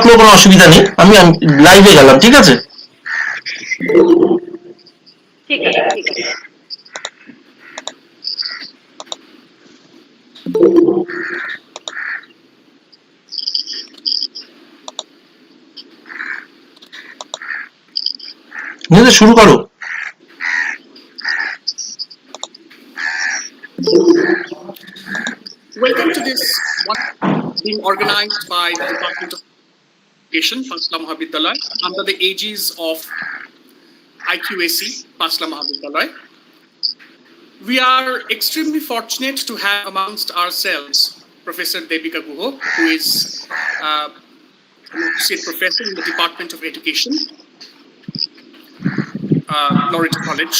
থাকলেও কোনো অসুবিধা নেই, আমি লাইভে গেলাম, ঠিক আছে? ঠিক আছে, ঠিক আছে। শুরু করো। Welcome to this one being organized by the Department of Education, Panchla Mahavidyalaya, under the aegis of IQAC, Panchla Mahavidyalaya. We are extremely fortunate to have amongst ourselves Professor Devika Guho, who is an associate professor in the Department of Education, Loretta College.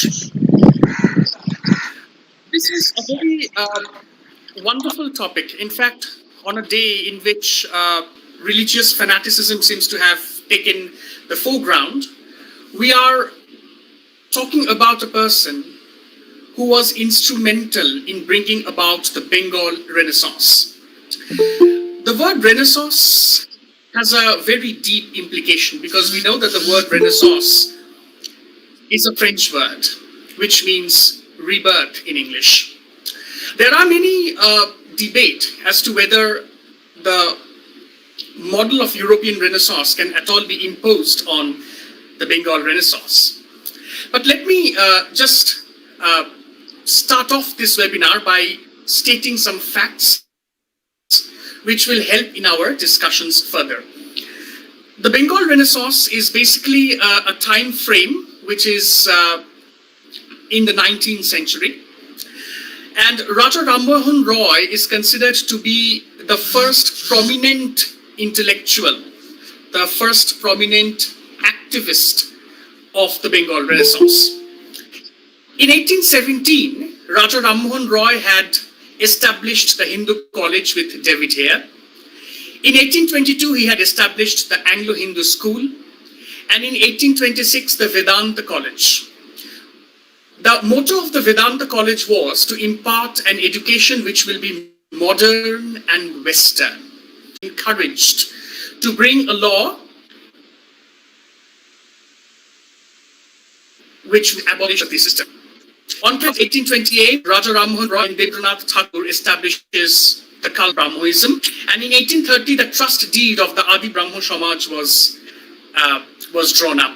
This is a very wonderful topic. In fact, on a day in which religious fanaticism seems to have taken the foreground, we are talking about a person who was instrumental in bringing about the Bengal Renaissance. The word Renaissance has a very deep implication because we know that the word Renaissance is a French word, which means rebirth in English. There are many debate as to whether the model of European Renaissance can at all be imposed on the Bengal Renaissance. But let me just start off this webinar by stating some facts which will help in our discussions further. The Bengal Renaissance is basically a time frame which is in the 19th century. And Raja Rammohan Roy is considered to be the first prominent intellectual, the first prominent activist of the Bengal Renaissance. In 1817, Raja Rammohan Roy had established the Hindu College with David Hare. In 1822, he had established the Anglo-Hindu School. And in 1826, the Vedanta College. The motto of the Vedanta College was to impart an education which will be modern and Western, encouraged to bring a law which will abolish the system. On 1828, Raja Rammohan Roy and Devendranath Thakur establishes the Kal Brahmoism, and in 1830, the trust deed of the Adi Brahmo Samaj was drawn up.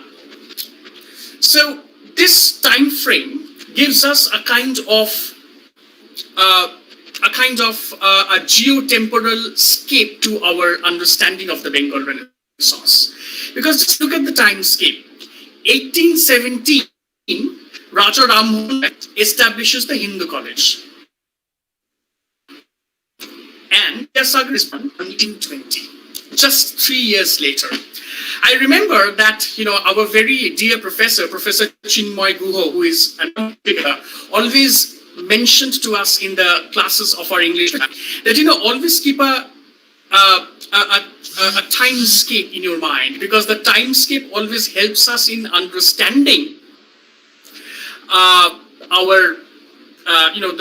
So this time frame gives us a kind of a geotemporal scape to our understanding of the Bengal Renaissance. Because just look at the timescape. 1817, Raja Rammohan establishes the Hindu College. And Vidyasagar is born in 1820, just 3 years later. I remember that, our very dear professor, Professor Chinmoy Guho, who is an figure, always mentioned to us in the classes of our English that, always keep a timescape in your mind, because the timescape always helps us in understanding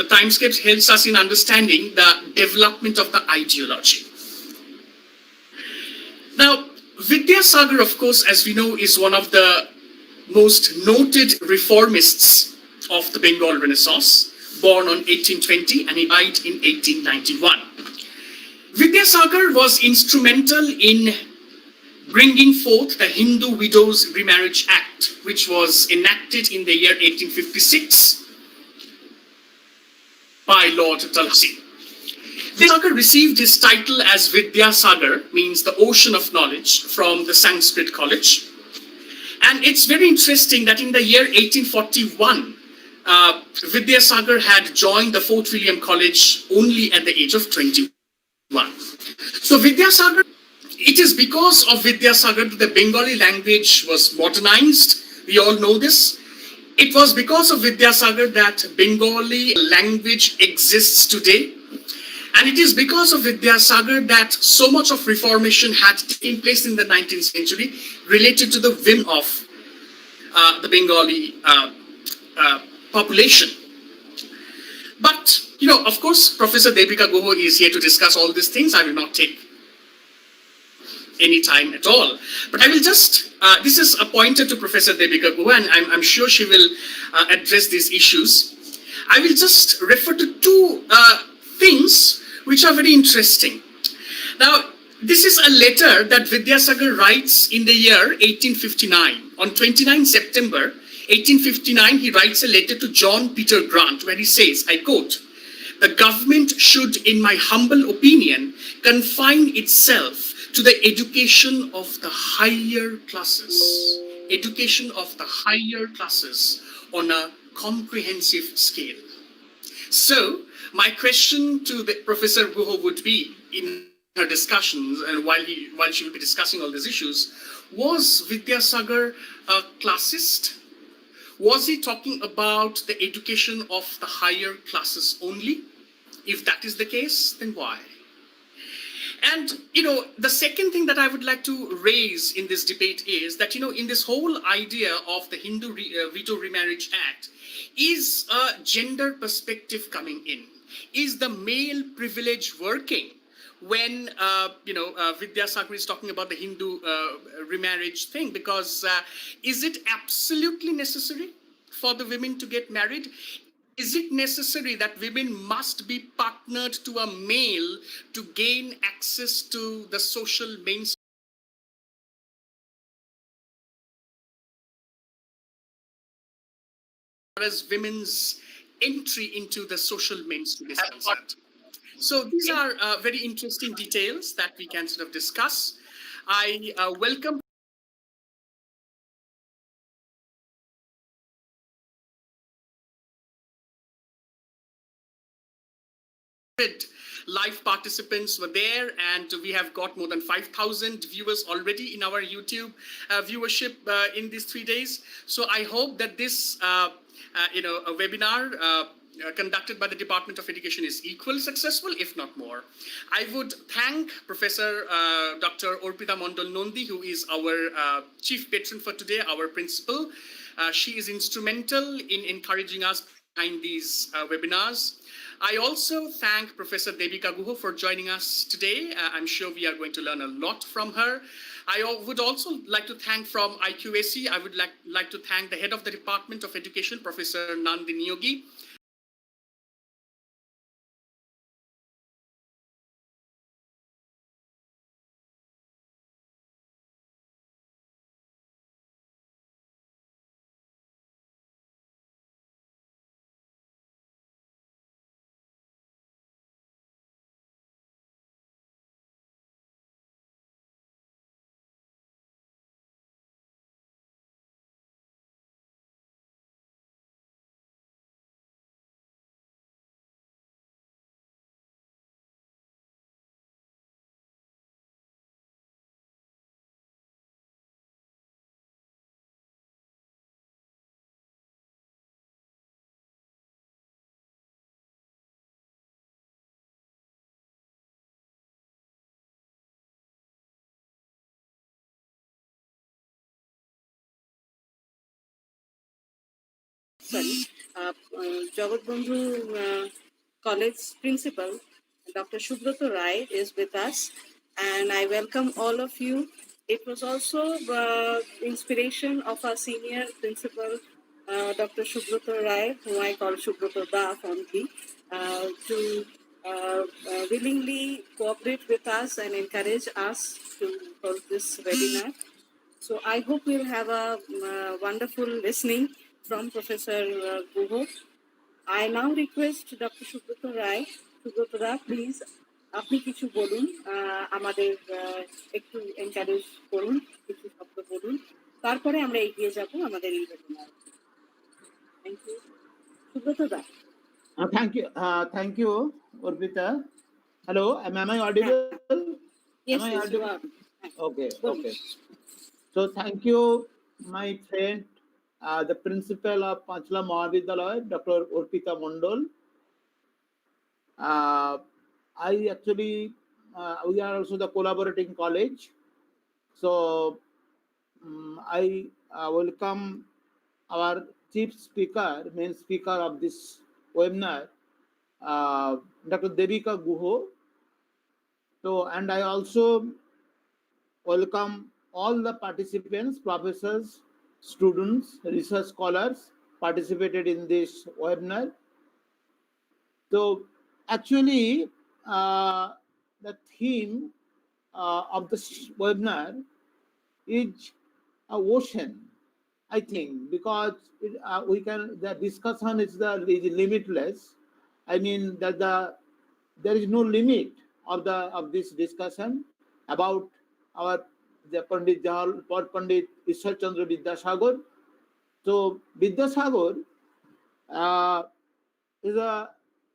the timescape helps us in understanding the development of the ideology. Now, Vidyasagar, of course, as we know, is one of the most noted reformists of the Bengal Renaissance, born on 1820 and he died in 1891. Vidyasagar was instrumental in bringing forth the Hindu Widows Remarriage Act, which was enacted in the year 1856 by Lord Dalhousie. Vidyasagar received his title as Vidyasagar, means the ocean of knowledge, from the Sanskrit college. And it's very interesting that in the year 1841, Vidyasagar had joined the Fort William College only at the age of 21. So Vidyasagar, it is because of Vidyasagar that the Bengali language was modernized. We all know this. It was because of Vidyasagar that Bengali language exists today. And it is because of Vidyasagar that so much of reformation had taken place in the 19th century related to the whim of the Bengali population. But, of course, Professor Devika Guho is here to discuss all these things. I will not take any time at all. But I will just, this is a pointer to Professor Devika Guha, and I'm sure she will address these issues. I will just refer to two things which are very interesting. Now, this is a letter that Vidyasagar writes in the year 1859. On 29 September 1859, he writes a letter to John Peter Grant where he says, I quote, "The government should, in my humble opinion, confine itself to the education of the higher classes. Education of the higher classes on a comprehensive scale." So, my question to the Professor Guho would be, in her discussions and while she will be discussing all these issues, was Vidyasagar a classist? Was he talking about the education of the higher classes only? If that is the case, then why? And, the second thing that I would like to raise in this debate is that, in this whole idea of the Hindu Veto Remarriage Act, is a gender perspective coming in? Is the male privilege working? When Vidyasagar is talking about the Hindu remarriage thing, because is it absolutely necessary for the women to get married? Is it necessary that women must be partnered to a male to gain access to the social mainstream as women's entry into the social mainstream is concerned? So these are very interesting details that we can sort of discuss. I welcome live participants were there, and we have got more than 5,000 viewers already in our YouTube viewership in these 3 days. So I hope that this a webinar conducted by the Department of Education is equally successful, if not more. I would thank Professor Dr. Orpita Mondal Nondi, who is our chief patron for today, our principal. She is instrumental in encouraging us behind these webinars. I also thank Professor Devika Guho for joining us today. I'm sure we are going to learn a lot from her. I would also like to thank from IQAC, I would like to thank the head of the Department of Education, Professor Nandini Yogi. Jagat Bandhu College Principal, Dr. Shubhrata Rai, is with us, and I welcome all of you. It was also inspiration of our senior principal, Dr. Shubhrata Rai, whom I call Shubhrata Da fondly, to willingly cooperate with us and encourage us to hold this webinar. So I hope we'll have a wonderful listening from Professor Guho. I now request Dr. Subrata Rai. Subrata Rai, please, আপনি কিছু বলুন, আমাদের একটু encourage করুন, কিছু শব্দ বলুন, তারপরে আমরা এগিয়ে যাব আমাদের এই webinar. Thank you. Subrata Rai. Thank you, Orpita. Hello, am I audible? Yes, am I yes, audible? you are. Okay, okay. So thank you, my friend, the principal of Panchla Mahavidyalaya, Dr. Orpita Mondal. I actually, we are also the collaborating college. So I welcome our chief speaker, main speaker of this webinar, Dr. Devika Guho. So, and I also welcome all the participants, professors, students, research scholars participated in this webinar. So actually, the theme of this webinar is ocean, I think, because the discussion is limitless. I mean that there is no limit of this discussion about our the Pandit Ishwar Chandra Vidyasagar. So Vidyasagar uh, is a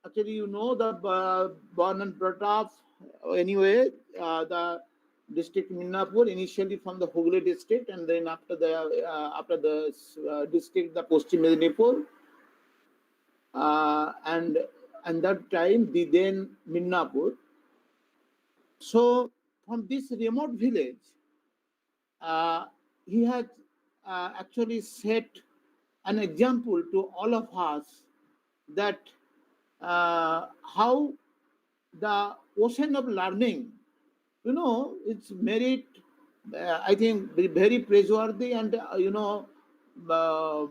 actually, you know, the born and brought up anyway, the district Minnapur, initially from the Hooghly district, and then after the district the Paschim Medinipur, and that time the then Minnapur. So from this remote village, uh, he had actually set an example to all of us that how the ocean of learning, you know, it's merit, I think, very praiseworthy, and uh,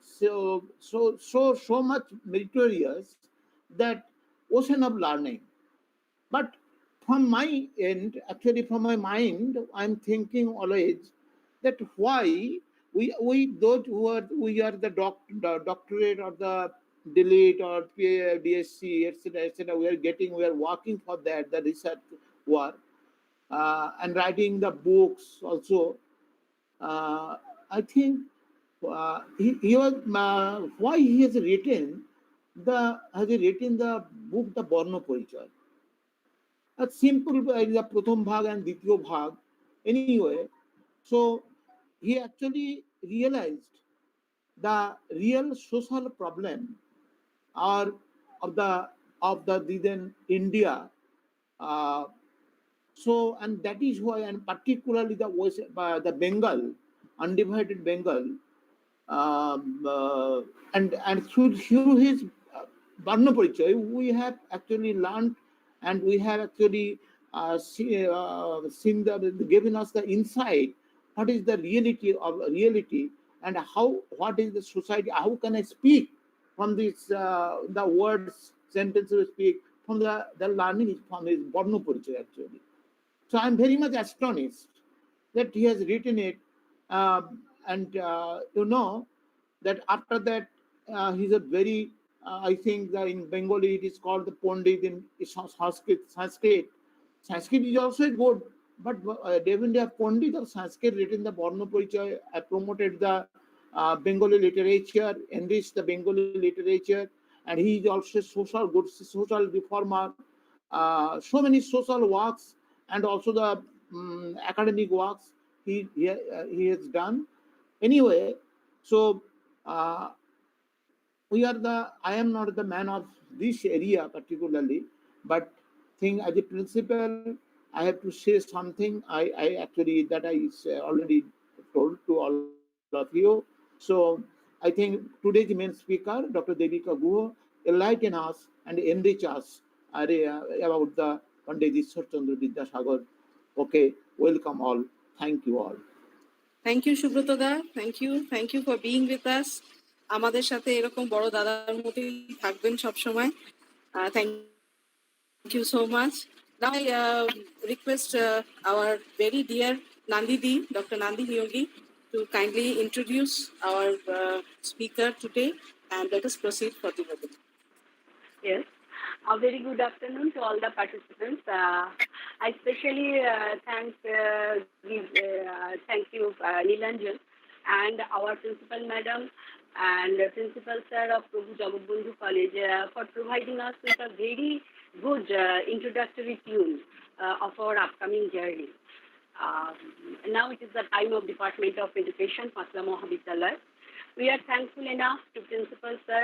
so much meritorious, that ocean of learning. But from my end, actually from my mind, I'm thinking always that why we those we are the doctorate or the delete or BSc, etc., we are working for that, the research work, and writing the books also. I think he was why he has written the book, the Borno Porichoy. A simple the প্রথম ভাগ and দ্বিতীয় ভাগ anyway. So he actually realized the real social problem are of the then India. uh, so, and that is why, and particularly the Bengal, undivided Bengal, and through his Varna Parichoy, we have actually learned, and we have actually seen given us the insight what is the reality, and what is the society, how can I speak from this the words sentences we speak from the learning is from his Varna Parichoy actually. So I'm very much astonished that he has written it, and that after that he's a very, I think that in Bengali it is called the Pandit, in Sanskrit. Sanskrit is also good, but definitely a Pandit of Sanskrit written the Varna Parichoy, promoted the Bengali literature, enriched the Bengali literature, and he is also good social reformer. So many social works and also the academic works he has done. Anyway, so uh, I am not the man of this area particularly, but think as a principal, I have to say something. I actually that I already told to all of you. So I think today's main speaker, Dr. Devika Guho, enlighten us and enrich us about the Pandit Ishwar Chandra Vidyasagar. Okay, welcome all. Thank you all. Thank you Subrata দা, thank you for being with us. আমাদের সাথে এরকম বড় দাদার মতোই থাকবেন সবসময়। Thank you so much. Now I request our very dear Nandidi, Dr. Nandi Niyogi, to kindly introduce our speaker today, and let us proceed for the webinar. Yes. A very good afternoon to all the participants. I especially thank you, Nilanjan, and our principal madam and principal sir of Prabhu Jagat Bandhu College for providing us with a very good introductory tune of our upcoming journey. Now it is the time of Department of Education, Panchla Mahavidyalaya. We are thankful enough to Principal Sir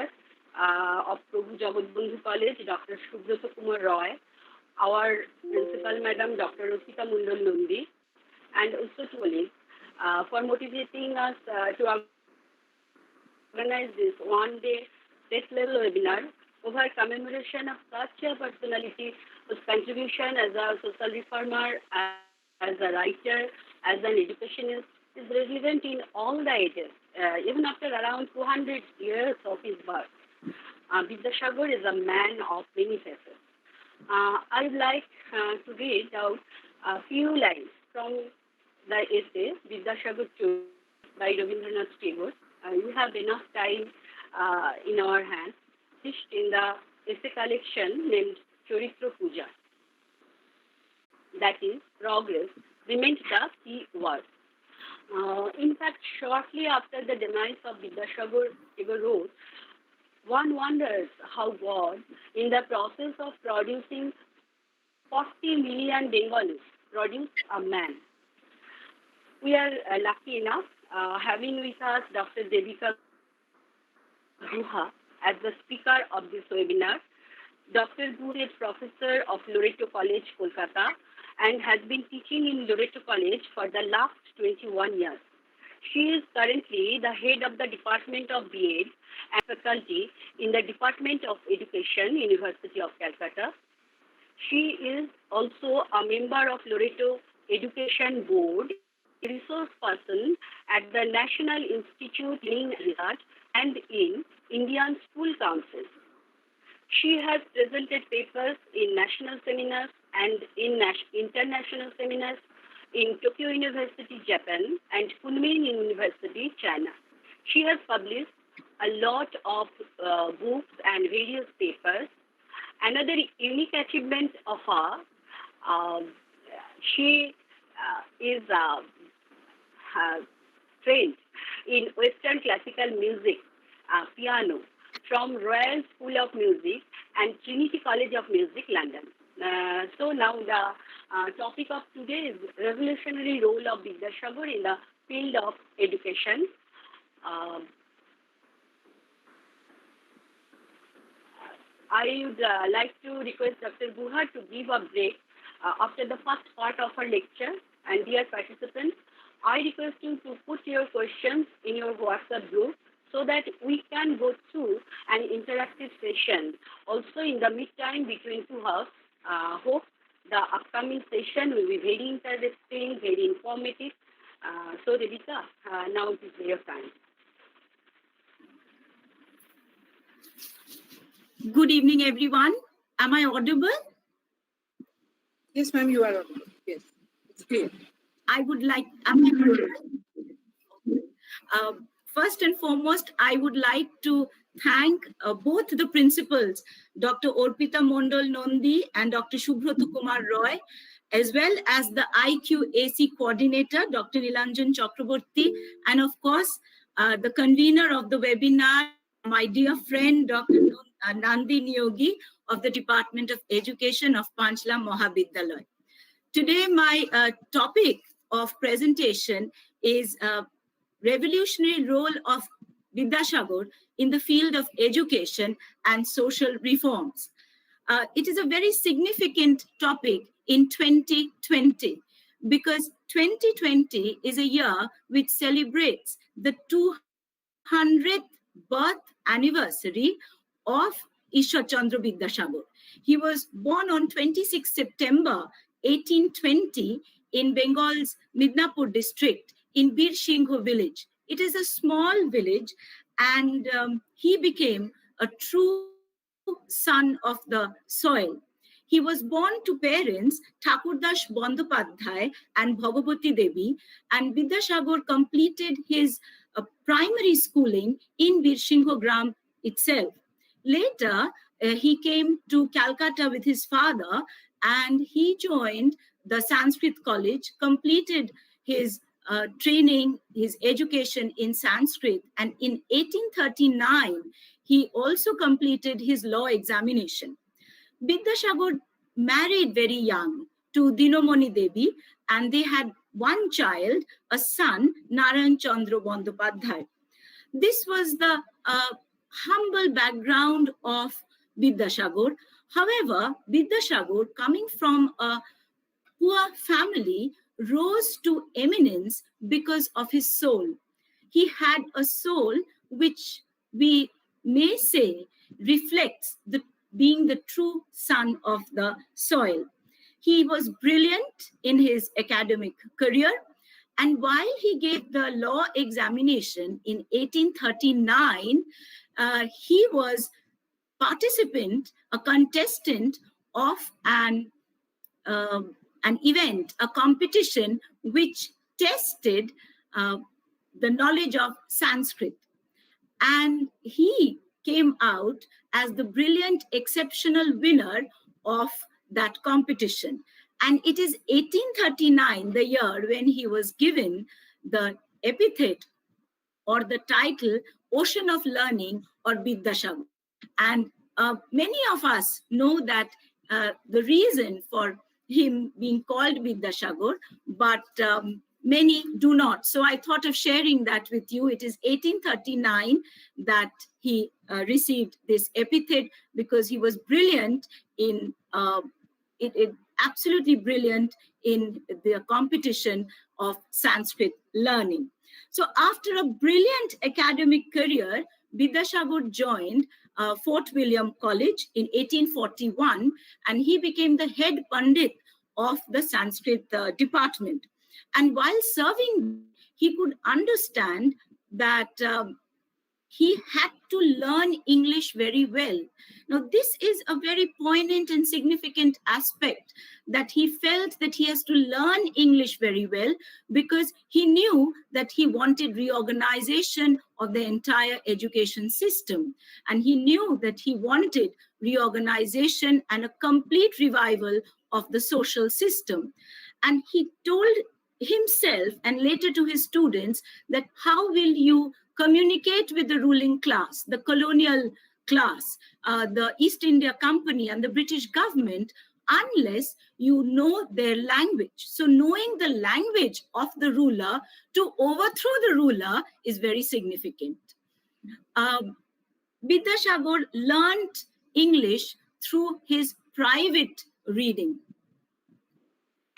of Prabhu Jagat Bandhu College, Dr. Subroto Kumar Roy, our Principal Madam, Dr. Rosita Mundal Lundi, and also colleagues for motivating us to organize this one-day state-level webinar over commemoration of such a personality whose contribution as a social reformer as a writer, as an educationist, is relevant in all the ages, even after around 200 years of his birth. Vidyasagar is a man of many faces. I would like to read out a few lines from the essay Vidyasagar Chori by Rabindranath Tagore. We have enough time in our hands, published in the essay collection named Charitra Puja. That is, progress remains the key word. In fact, shortly after the demise of Vidyasagar, Tagore wrote, one wonders how God, in the process of producing 40 million Bengalis, produced a man. We are lucky enough having with us Dr. Devika Guha as the speaker of this webinar. Dr. Guha is professor of Loreto College, Kolkata, and has been teaching in Loreto College for the last 21 years. She is currently the head of the Department of B.Ed and faculty in the Department of Education, University of Calcutta. She is also a member of Loreto Education Board, a resource person at the National Institute in Research and in Indian School Council. She has presented papers in national seminars and in international seminars in Tokyo University, Japan, and Kunming University, China. She has published a lot of books and various papers. Another unique achievement of her, she is trained in Western classical music, piano, from Royal School of Music and Trinity College of Music, London. So now the topic of today is revolutionary role of Vidyasagar in the field of education. I would like to request Dr. Guha to give a break after the first part of her lecture. And dear participants, I request you to put your questions in your WhatsApp group so that we can go through an interactive session. Also in the mid-time between two hours, hope the upcoming session will be very interesting, very informative. So Devika, now it is your time. Good evening, everyone. Am I audible? Yes, ma'am, you are audible. Yes, it's clear. I would like, first and foremost, I would like to thank both the principals, Dr. Orpita Mondal Nondi and Dr. Shubhrata Kumar Roy, as well as the IQAC coordinator, Dr. Nilanjan Chakraborty, and of course, the convener of the webinar, my dear friend, Dr. Nandini Yogi of the Department of Education of Panchla, Mahavidyalaya. Today, my topic of presentation is revolutionary role of Vidyasagar in the field of education and social reforms. It is a very significant topic in 2020 because 2020 is a year which celebrates the 200th birth anniversary of Ishwar Chandra Vidyasagar. He was born on 26 September 1820 in Bengal's Midnapur district in Bir Singho village. It is a small village, and he became a true son of the soil. He was born to parents Thakurdas Bandopadhyay and Bhagavati Devi, and Vidyasagar completed his primary schooling in Bir Singho Gram itself. Later, he came to Calcutta with his father, and he joined the Sanskrit college, completed his training, his education in Sanskrit, and in 1839, he also completed his law examination. Vidyasagar married very young to Dinomani Devi, and they had one child, a son, Narayan Chandra Bandopadhyay. This was the humble background of Vidyasagar. However, Vidyasagar, coming from a poor family, rose to eminence because of his soul. He had a soul which we may say reflects being the true son of the soil. He was brilliant in his academic career, and while he gave the law examination in 1839, he was a contestant of an event, a competition which tested the knowledge of Sanskrit. And he came out as the brilliant, exceptional winner of that competition. And it is 1839, the year when he was given the epithet or the title Ocean of Learning or Vidyasagar. And many of us know that the reason for him being called Vidyasagar, but many do not. So I thought of sharing that with you. It is 1839 that he received this epithet because he was brilliant in absolutely brilliant in the competition of Sanskrit learning. So after a brilliant academic career, Vidyasagar joined Fort William College in 1841, and he became the head Pandit of the Sanskrit department. And while serving, he could understand that he had to learn English very well. Now, this is a very poignant and significant aspect, that he felt that he has to learn English very well because he knew that he wanted reorganization of the entire education system. And he knew that he wanted reorganization and a complete revival of the social system. And he told himself and later to his students that how will you communicate with the ruling class, the colonial class, the East India Company and the British government, unless you know their language. So knowing the language of the ruler to overthrow the ruler is very significant. Vidyasagar learned English through his private reading.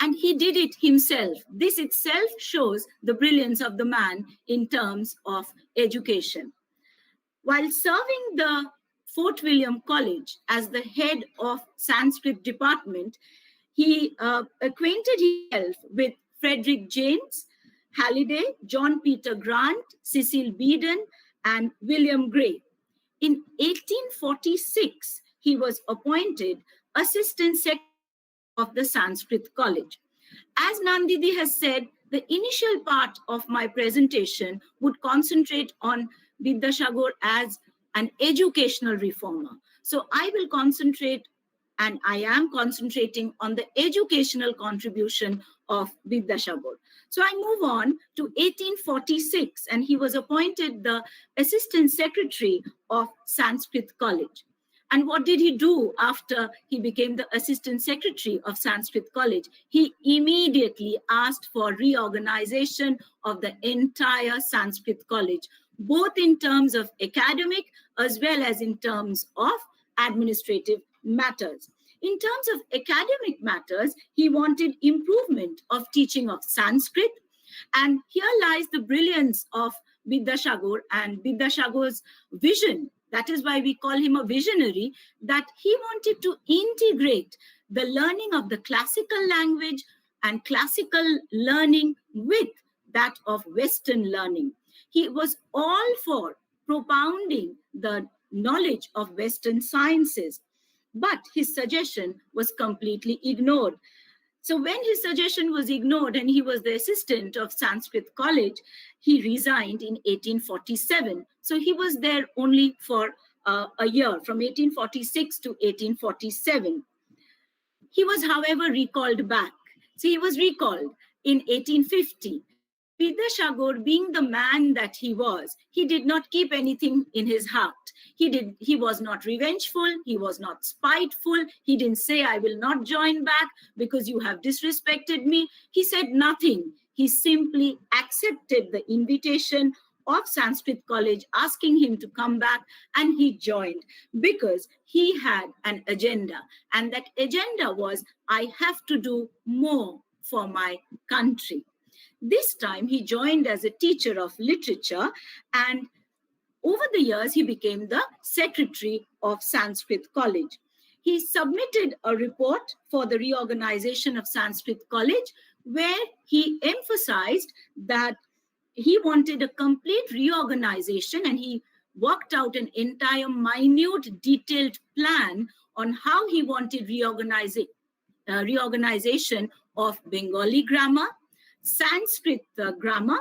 And he did it himself. This itself shows the brilliance of the man in terms of education. While serving the Fort William College as the head of Sanskrit department, he acquainted himself with Frederick James, Halliday, John Peter Grant, Cecil Beedon, and William Gray. In 1846, he was appointed Assistant Secretary of the Sanskrit College. As Nandidi has said, the initial part of my presentation would concentrate on Vidyasagar as an educational reformer. So I will concentrate, and I am concentrating on the educational contribution of Vidyasagar. So I move on to 1846, and he was appointed the Assistant Secretary of Sanskrit College. And what did he do after he became the Assistant Secretary of Sanskrit College? He immediately asked for reorganization of the entire Sanskrit College, both in terms of academic as well as in terms of administrative matters. In terms of academic matters, he wanted improvement of teaching of Sanskrit. And here lies the brilliance of Vidyasagar and Vidyasagar's vision. That is why we call him a visionary, that he wanted to integrate the learning of the classical language and classical learning with that of Western learning. He was all for propounding the knowledge of Western sciences, but his suggestion was completely ignored. So when his suggestion was ignored and he was the assistant of Sanskrit College, he resigned in 1847. So he was there only for a year, from 1846 to 1847. He was, however, recalled back. So he was recalled in 1850. Vidyasagar, being the man that he was, he did not keep anything in his heart. He was not revengeful. He was not spiteful. He didn't say, I will not join back because you have disrespected me. He said nothing. He simply accepted the invitation of Sanskrit College asking him to come back, and he joined because he had an agenda. And that agenda was, I have to do more for my country. This time he joined as a teacher of literature, and over the years he became the secretary of Sanskrit College. he submitted a report for the reorganization of Sanskrit College, where he emphasized that he wanted a complete reorganization, and he worked out an entire minute detailed plan on how he wanted reorganization of Bengali grammar, Sanskrit grammar,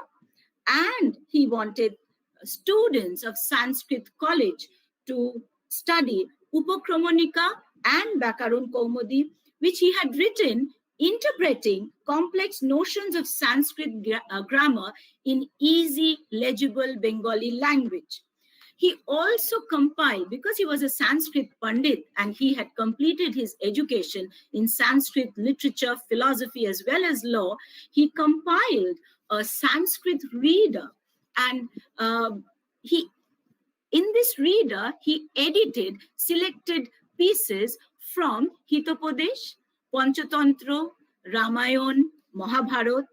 and he wanted students of Sanskrit College to study Upakromonika and Bakaron Kaumudi, which he had written interpreting complex notions of Sanskrit grammar in easy, legible Bengali language. He also compiled, because he was a Sanskrit Pandit and he had completed his education in Sanskrit literature, philosophy, as well as law, he compiled a Sanskrit reader. And in this reader, he edited selected pieces from Hitopadesh, Panchatantra, Ramayan, Mahabharata,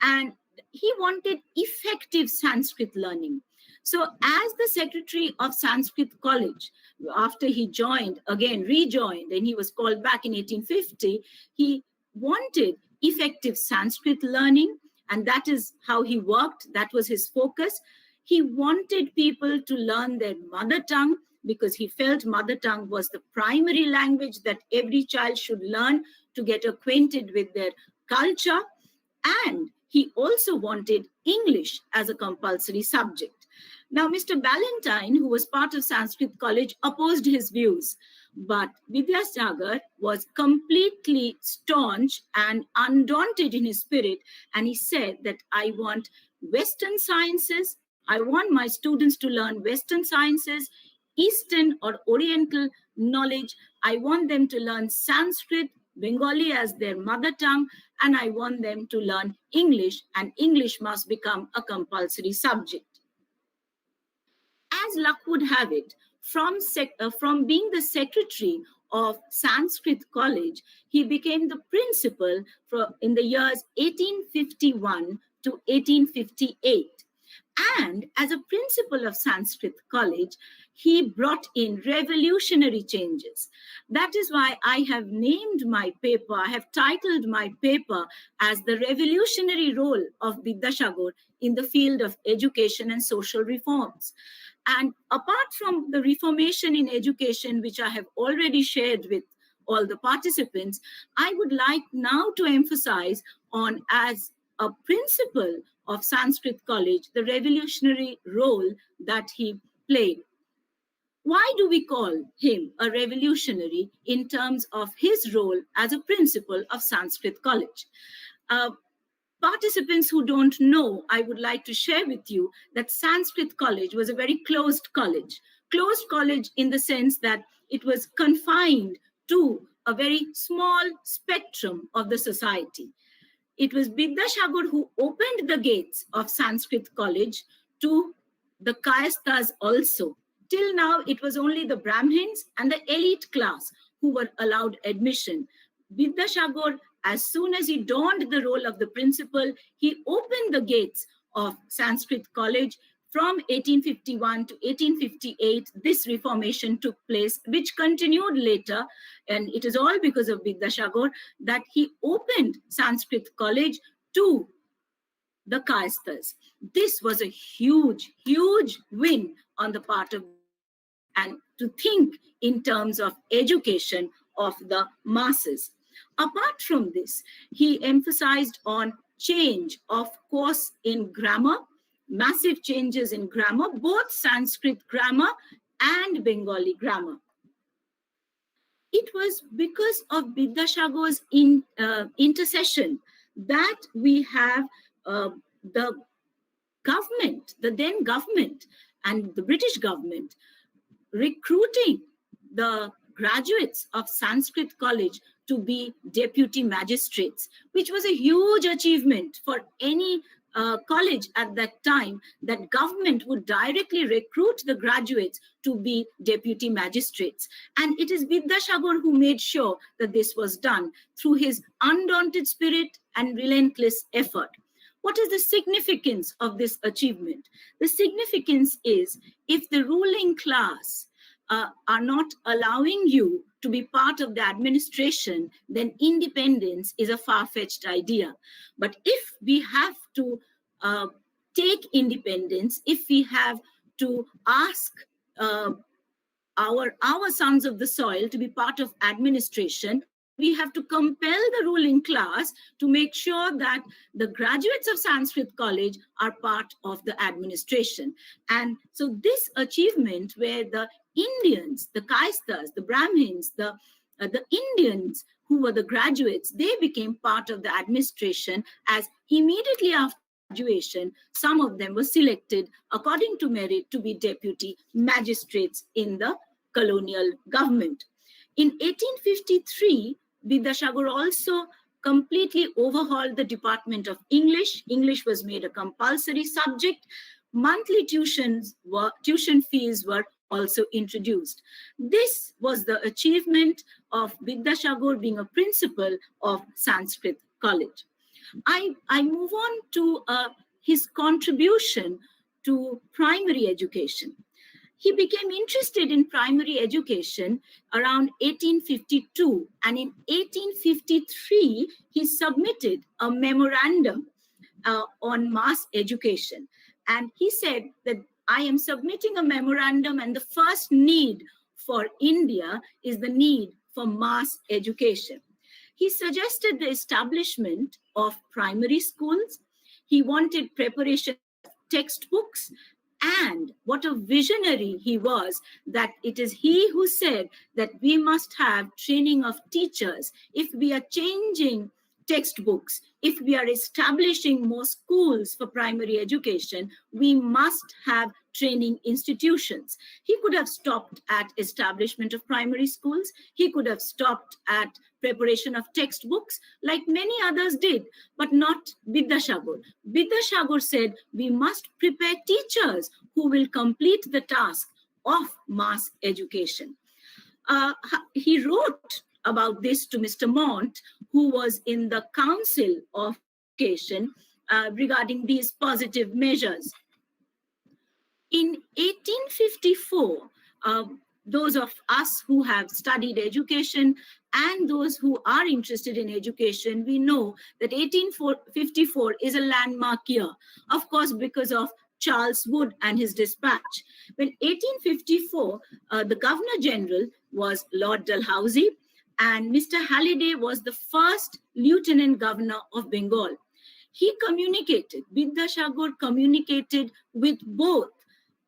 and he wanted effective Sanskrit learning. So as the secretary of Sanskrit College, after he rejoined, and he was called back in 1850, he wanted effective Sanskrit learning, and that is how he worked. That was his focus. He wanted people to learn their mother tongue, because he felt mother tongue was the primary language that every child should learn to get acquainted with their culture. And he also wanted English as a compulsory subject. Now, Mr. Ballantyne, who was part of Sanskrit College, opposed his views, but Vidyasagar was completely staunch and undaunted in his spirit, and he said that I want Western sciences, I want my students to learn Western sciences, Eastern or Oriental knowledge, I want them to learn Sanskrit, Bengali as their mother tongue, and I want them to learn English, and English must become a compulsory subject. As luck would have it, from being the secretary of Sanskrit College, he became the principal in the years 1851 to 1858. And as a principal of Sanskrit College, he brought in revolutionary changes. That is why I have named my paper, I have titled my paper as The Revolutionary Role of Vidyasagar in the Field of Education and Social Reforms. And apart from the reformation in education, which I have already shared with all the participants, I would like now to emphasize on, as a principal of Sanskrit College, the revolutionary role that he played. Why do we call him a revolutionary in terms of his role as a principal of Sanskrit College? Participants who don't know, I would like to share with you that Sanskrit College was a very closed college in the sense that it was confined to a very small spectrum of the society. It was Vidyasagar who opened the gates of Sanskrit College to the Kayasthas also. Till now, it was only the Brahmins and the elite class who were allowed admission. Vidyasagar, as soon as he donned the role of the principal, he opened the gates of Sanskrit College. From 1851 to 1858, this reformation took place, which continued later, and it is all because of Vidyasagar that he opened Sanskrit College to the Kayasthas. This was a huge, huge win on the part of, and to think in terms of education of the masses. Apart from this, he emphasized on change of course in grammar, massive changes in grammar, both Sanskrit grammar and Bengali grammar. It was because of Vidyasagar's intercession that we have the government, the then government and the British government recruiting the graduates of Sanskrit College to be deputy magistrates, which was a huge achievement for any college at that time, that government would directly recruit the graduates to be deputy magistrates. And it is Vidyasagar who made sure that this was done through his undaunted spirit and relentless effort. What is the significance of this achievement? The significance is, if the ruling class are not allowing you to be part of the administration, then independence is a far-fetched idea. But if we have to take independence, if we have to ask our sons of the soil to be part of administration, we have to compel the ruling class to make sure that the graduates of Sanskrit College are part of the administration. And so this achievement where the Indians, the Kaistas, the Brahmins, the Indians who were the graduates, they became part of the administration, as immediately after graduation, some of them were selected according to merit to be deputy magistrates in the colonial government. In 1853, Vidyasagar also completely overhauled the Department of English. English was made a compulsory subject. Monthly tuition fees were also introduced. This was the achievement of Vidyasagar being a principal of Sanskrit College. I move on to his contribution to primary education. He became interested in primary education around 1852, and in 1853, he submitted a memorandum on mass education. And he said that I am submitting a memorandum, and the first need for India is the need for mass education. He suggested the establishment of primary schools. He wanted preparation of textbooks. And what a visionary he was, that it is he who said that we must have training of teachers. If we are changing textbooks, if we are establishing more schools for primary education, we must have training institutions. He could have stopped at establishment of primary schools. He could have stopped at preparation of textbooks like many others did, but not Vidyasagar. Vidyasagar said we must prepare teachers who will complete the task of mass education. He wrote about this to Mr. Mont, who was in the Council of Education regarding these positive measures. In 1854, those of us who have studied education and those who are interested in education, we know that 1854 is a landmark year, of course, because of Charles Wood and his dispatch. When 1854, the Governor General was Lord Dalhousie, and Mr. Halliday was the first Lieutenant Governor of Bengal. He communicated, Vidyasagar communicated with both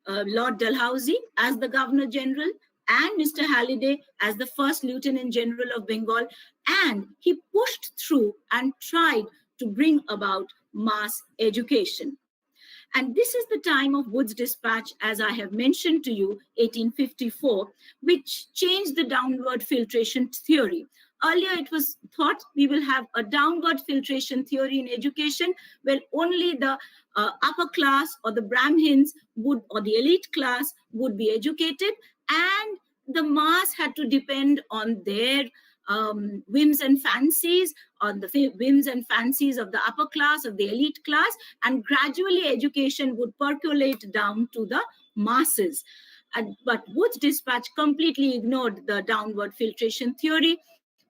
Lord Dalhousie as the Governor General and Mr. Halliday as the first Lieutenant General of Bengal, and he pushed through and tried to bring about mass education. And this is the time of Wood's dispatch, as I have mentioned to you, 1854, which changed the downward filtration theory. Earlier, it was thought we will have a downward filtration theory in education where only the upper class or the Brahmins would, or the elite class would be educated, and the mass had to depend on their whims and fancies, on the whims and fancies of the upper class, of the elite class, and gradually education would percolate down to the masses. But Wood's dispatch completely ignored the downward filtration theory.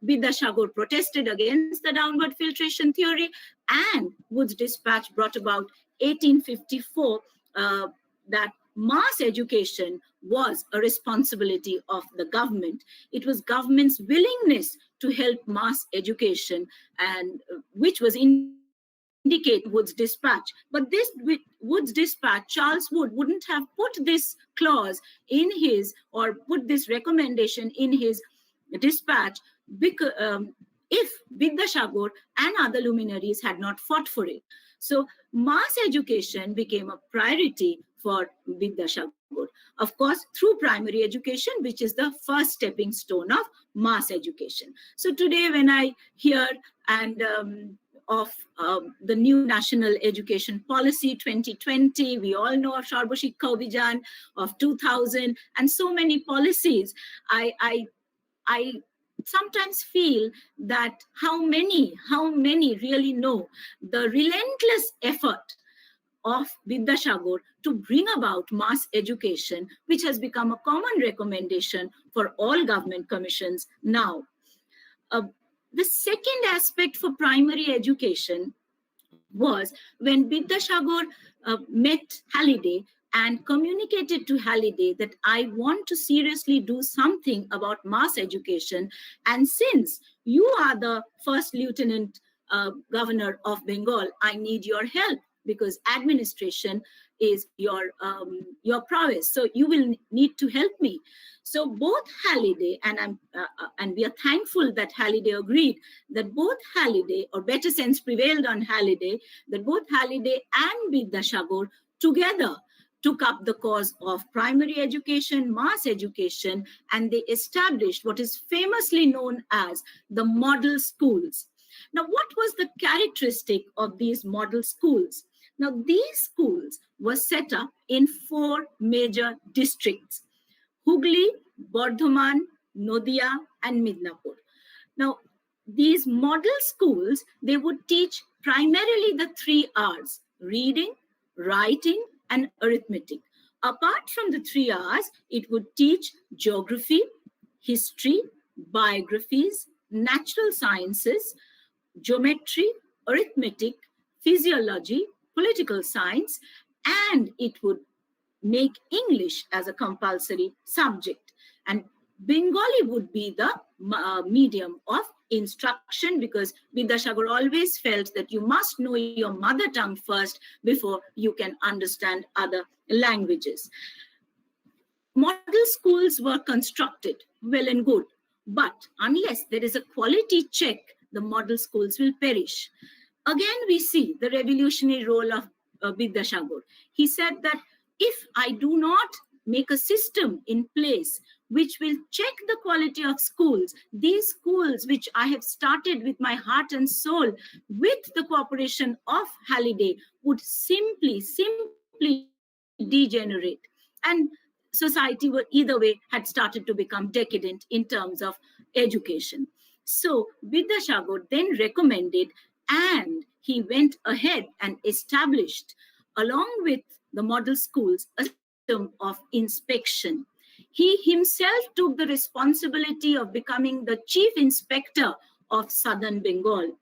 Vidyasagar protested against the downward filtration theory, and Wood's dispatch brought about 1854 that mass education was a responsibility of the government. It was government's willingness to help mass education, and which was indicated Wood's dispatch. But this Wood's dispatch, Charles Wood wouldn't have put this clause in his, or put this recommendation in his dispatch, because if Vidyasagar and other luminaries had not fought for it. So mass education became a priority for Vidyasagar. Of course, through primary education, which is the first stepping stone of mass education. So today, when I hear of the new National Education Policy 2020, we all know of Sarva Shiksha Abhiyan of 2000, and so many policies, I sometimes feel that how many really know the relentless effort of Vidyasagar to bring about mass education, which has become a common recommendation for all government commissions now. The second aspect for primary education was when Vidyasagar met Halliday and communicated to Halliday that I want to seriously do something about mass education. And since you are the first lieutenant governor of Bengal, I need your help because administration is your prowess. So you will need to help me. So both Halliday and we are thankful that Halliday agreed that both Halliday, or better sense prevailed on Halliday, that both Halliday and Vidyasagar together took up the cause of primary education, mass education, and they established what is famously known as the model schools. Now, what was the characteristic of these model schools? Now, these schools were set up in 4 major districts: Hooghly, Bardhaman, Nadia, and Midnapur. Now, these model schools, they would teach primarily the 3 R's: reading, writing, and arithmetic. Apart from the 3 R's, it would teach geography, history, biographies, natural sciences, geometry, arithmetic, physiology, political science, and it would make English as a compulsory subject. And Bengali would be the medium of instruction, because Vidyasagar always felt that you must know your mother tongue first before you can understand other languages. Model schools were constructed, well and good, but unless there is a quality check, the model schools will perish. Again, we see the revolutionary role of Vidyasagar. He said that if I do not make a system in place which will check the quality of schools, these schools which I have started with my heart and soul with the cooperation of Halliday would simply degenerate. And society were either way had started to become decadent in terms of education. So Vidyasagar then recommended, and he went ahead and established, along with the model schools, a system of inspection. He himself took the responsibility of becoming the chief inspector of Southern Bengal.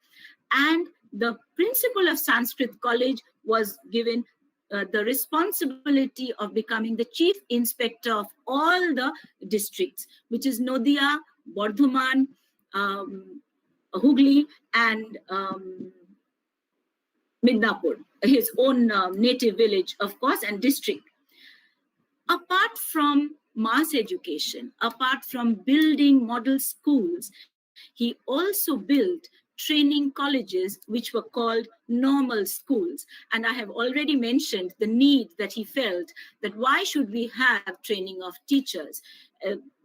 And the principal of Sanskrit College was given the responsibility of becoming the chief inspector of all the districts, which is Nadia, Bardhaman, Hooghly, and Midnapur, his own native village, of course, and district. Apart from mass education, apart from building model schools, he also built training colleges, which were called normal schools. And I have already mentioned the need that he felt that why should we have training of teachers?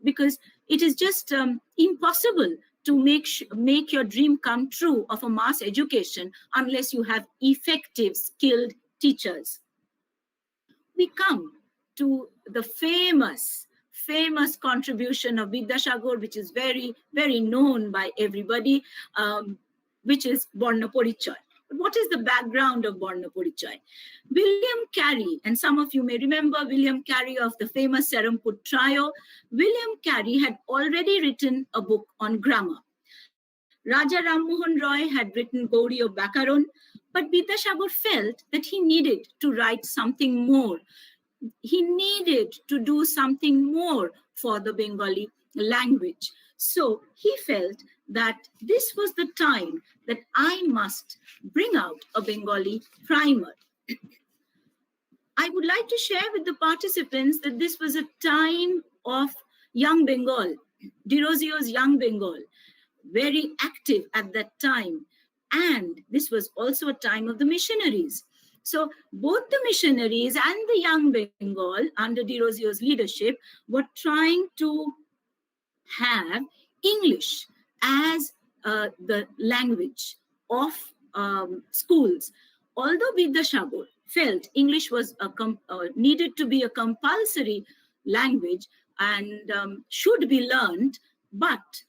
Because it is just impossible to make your dream come true of a mass education unless you have effective, skilled teachers. We come to the famous contribution of Vidyasagar, which is very, very known by everybody, which is Varna Parichaya. But what is the background of Varna Parichaya? William Carey, and some of you may remember William Carey of the famous Serampur Trio. William Carey had already written a book on grammar. Raja Ram Mohan Roy had written Gauriya Bakaran, but Vidyasagar felt that he needed to write something more. He needed to do something more for the Bengali language. So he felt that this was the time that I must bring out a Bengali primer. I would like to share with the participants that this was a time of young Bengal, Dirosio's young Bengal, very active at that time. And this was also a time of the missionaries. So both the missionaries and the young Bengal, under Dirosio's leadership, were trying to have English as the language of schools. Although Vidyasagar felt English was needed to be a compulsory language and should be learned, but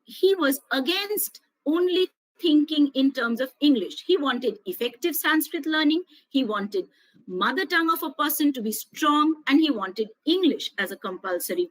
he was against only thinking in terms of English. He wanted effective Sanskrit learning. He wanted mother tongue of a person to be strong, and he wanted English as a compulsory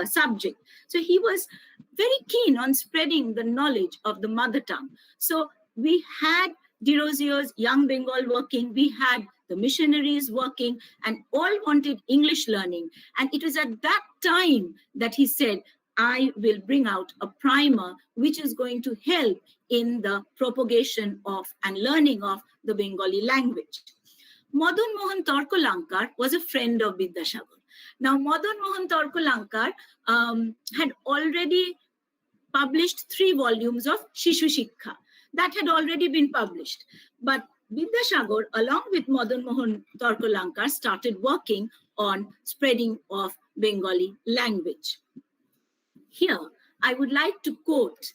subject. So he was very keen on spreading the knowledge of the mother tongue. So we had Derozier's Young Bengal working, we had the missionaries working, and all wanted English learning. And it was at that time that he said, I will bring out a primer which is going to help in the propagation of and learning of the Bengali language. Madan Mohan Torkolankar was a friend of Vidyasagar. Now, Madan Mohan Torkolankar had already published 3 volumes of Shishu Shikha. That had already been published. But Vidyasagar, along with Madan Mohan Torkolankar, started working on spreading of Bengali language. Here, I would like to quote,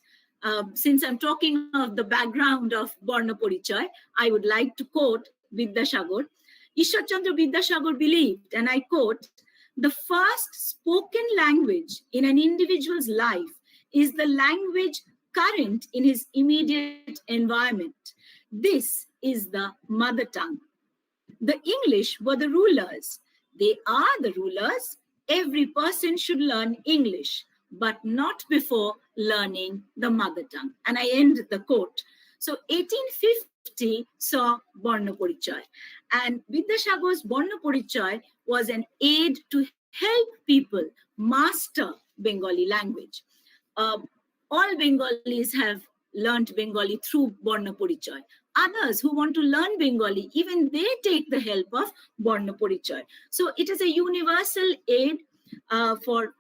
since I'm talking of the background of Barna Porichoy, I would like to quote Vidyasagar. Ishwar Chandra Vidyasagar believed, and I quote, the first spoken language in an individual's life is the language current in his immediate environment. This is the mother tongue. The English were the rulers. They are the rulers. Every person should learn English, but not before learning the mother tongue. And I end the quote. So 1850 saw Barna Porichoy. And Vidyasagar's Barna Porichoy was an aid to help people master Bengali language. All Bengalis have learned Bengali through Barna Porichoy. Others who want to learn Bengali, even they take the help of Barna Porichoy. So it is a universal aid for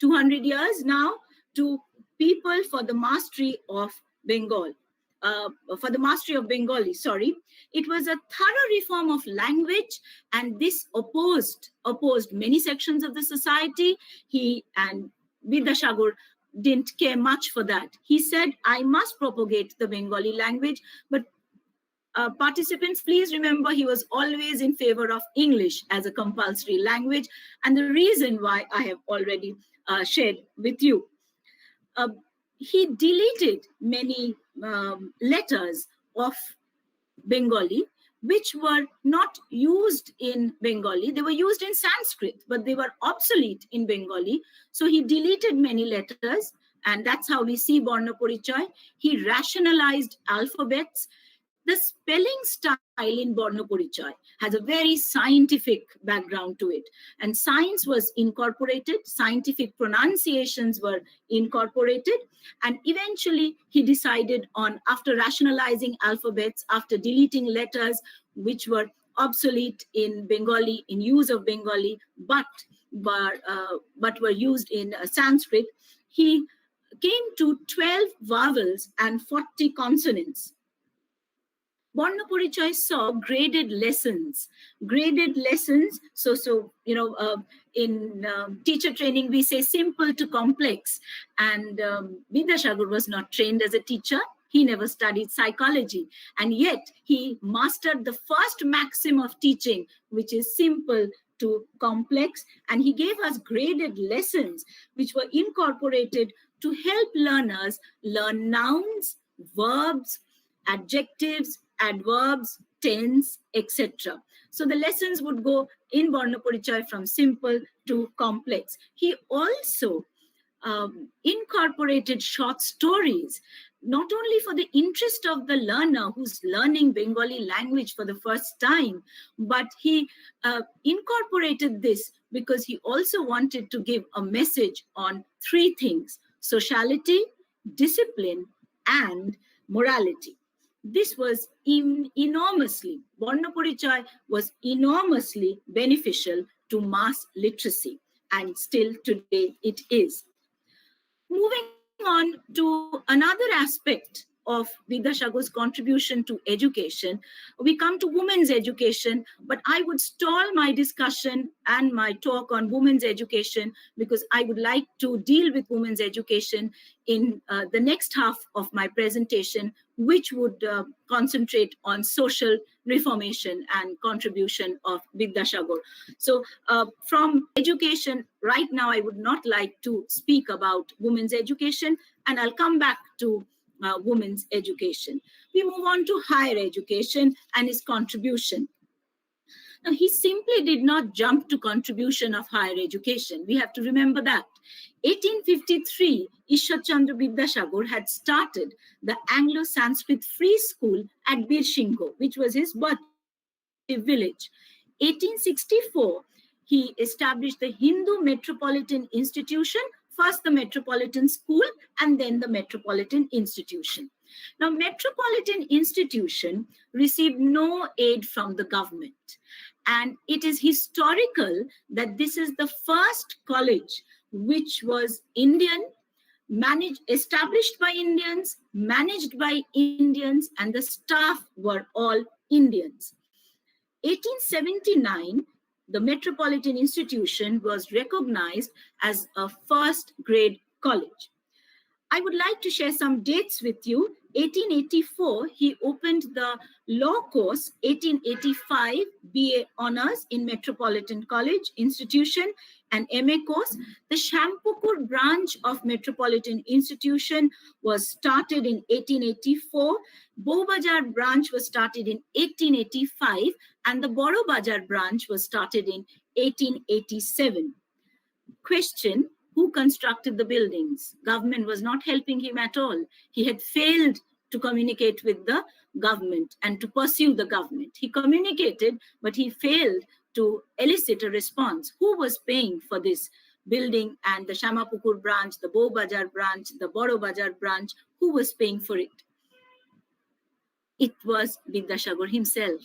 200 years now to people for the mastery of Bengali. It was a thorough reform of language, and this opposed many sections of the society. He and Vidyasagar didn't care much for that. He said, I must propagate the Bengali language, but participants, please remember he was always in favor of English as a compulsory language, and the reason why I have already shared with you. He deleted many letters of Bengali which were not used in Bengali. They were used in Sanskrit, but they were obsolete in Bengali. So he deleted many letters, and that's how we see Barna Porichoy. He rationalized alphabets. The spelling style in Barna Porichoy has a very scientific background to it. And science was incorporated, scientific pronunciations were incorporated. And eventually he decided on, after rationalizing alphabets, after deleting letters which were obsolete in Bengali, in use of Bengali, but were used in Sanskrit, he came to 12 vowels and 40 consonants. Barna Porichoy saw graded lessons. So in teacher training, we say simple to complex. And Vidyasagar was not trained as a teacher. He never studied psychology. And yet he mastered the first maxim of teaching, which is simple to complex. And he gave us graded lessons, which were incorporated to help learners learn nouns, verbs, adjectives, adverbs, tense, etc. So the lessons would go in Barna Porichoy from simple to complex. He also incorporated short stories, not only for the interest of the learner who's learning Bengali language for the first time, but he incorporated this because he also wanted to give a message on 3 things: sociality, discipline, and morality. This was enormously, Barna Porichoy was enormously beneficial to mass literacy, and still today it is. Moving on to another aspect of Vidyasagar's contribution to education, we come to women's education, but I would stall my discussion and my talk on women's education because I would like to deal with women's education in the next half of my presentation, which would concentrate on social reformation and contribution of Vidyasagar. So from education, right now I would not like to speak about women's education, and I'll come back to women's education. We move on to higher education and his contribution. Now, he simply did not jump to contribution of higher education. We have to remember that. 1853, Ishwar Chandra Vidyasagar had started the Anglo-Sanskrit Free School at Birshingho, which was his birth village. 1864, he established the Hindu Metropolitan Institution, first the Metropolitan School and then the Metropolitan Institution. Now, Metropolitan Institution received no aid from the government. And it is historical that this is the first college which was Indian, established by Indians, managed by Indians, and the staff were all Indians. 1879, the Metropolitan Institution was recognized as a first grade college. I would like to share some dates with you. 1884, he opened the law course. 1885, BA Honours in Metropolitan College Institution and MA course. The Shampukur branch of Metropolitan Institution was started in 1884. Bowbajar branch was started in 1885 and the Boro Bajar branch was started in 1887. Question: who constructed the buildings? Government was not helping him at all. He had failed to communicate with the government and to pursue the government. He communicated, but he failed to elicit a response. Who was paying for this building and the Shamapukur branch, the Bowbajar branch, the Boro Bajar branch? Who was paying for it? It was Vidyasagar himself.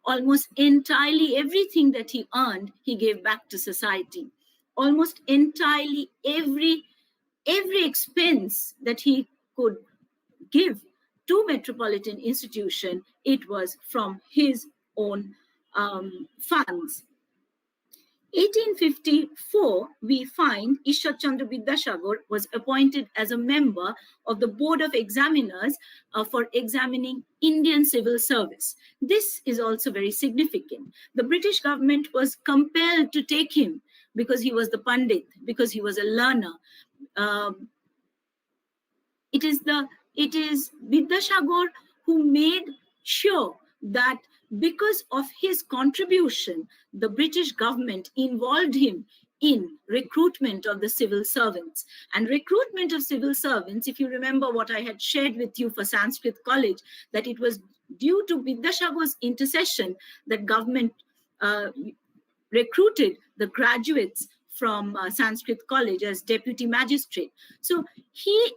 Almost entirely everything that he earned, he gave back to society. Almost entirely every expense that he could give to Metropolitan Institution, it was from his own funds. 1854, we find Ishwar Chandra Vidyasagar was appointed as a member of the Board of Examiners for examining Indian civil service. This is also very significant. The British government was compelled to take him because he was the Pandit, because he was a learner. It is Vidyasagar who made sure that because of his contribution, the British government involved him in recruitment of the civil servants. And recruitment of civil servants, if you remember what I had shared with you for Sanskrit College, that it was due to Vidyasagar's intercession that government recruited the graduates from Sanskrit College as deputy magistrate. So he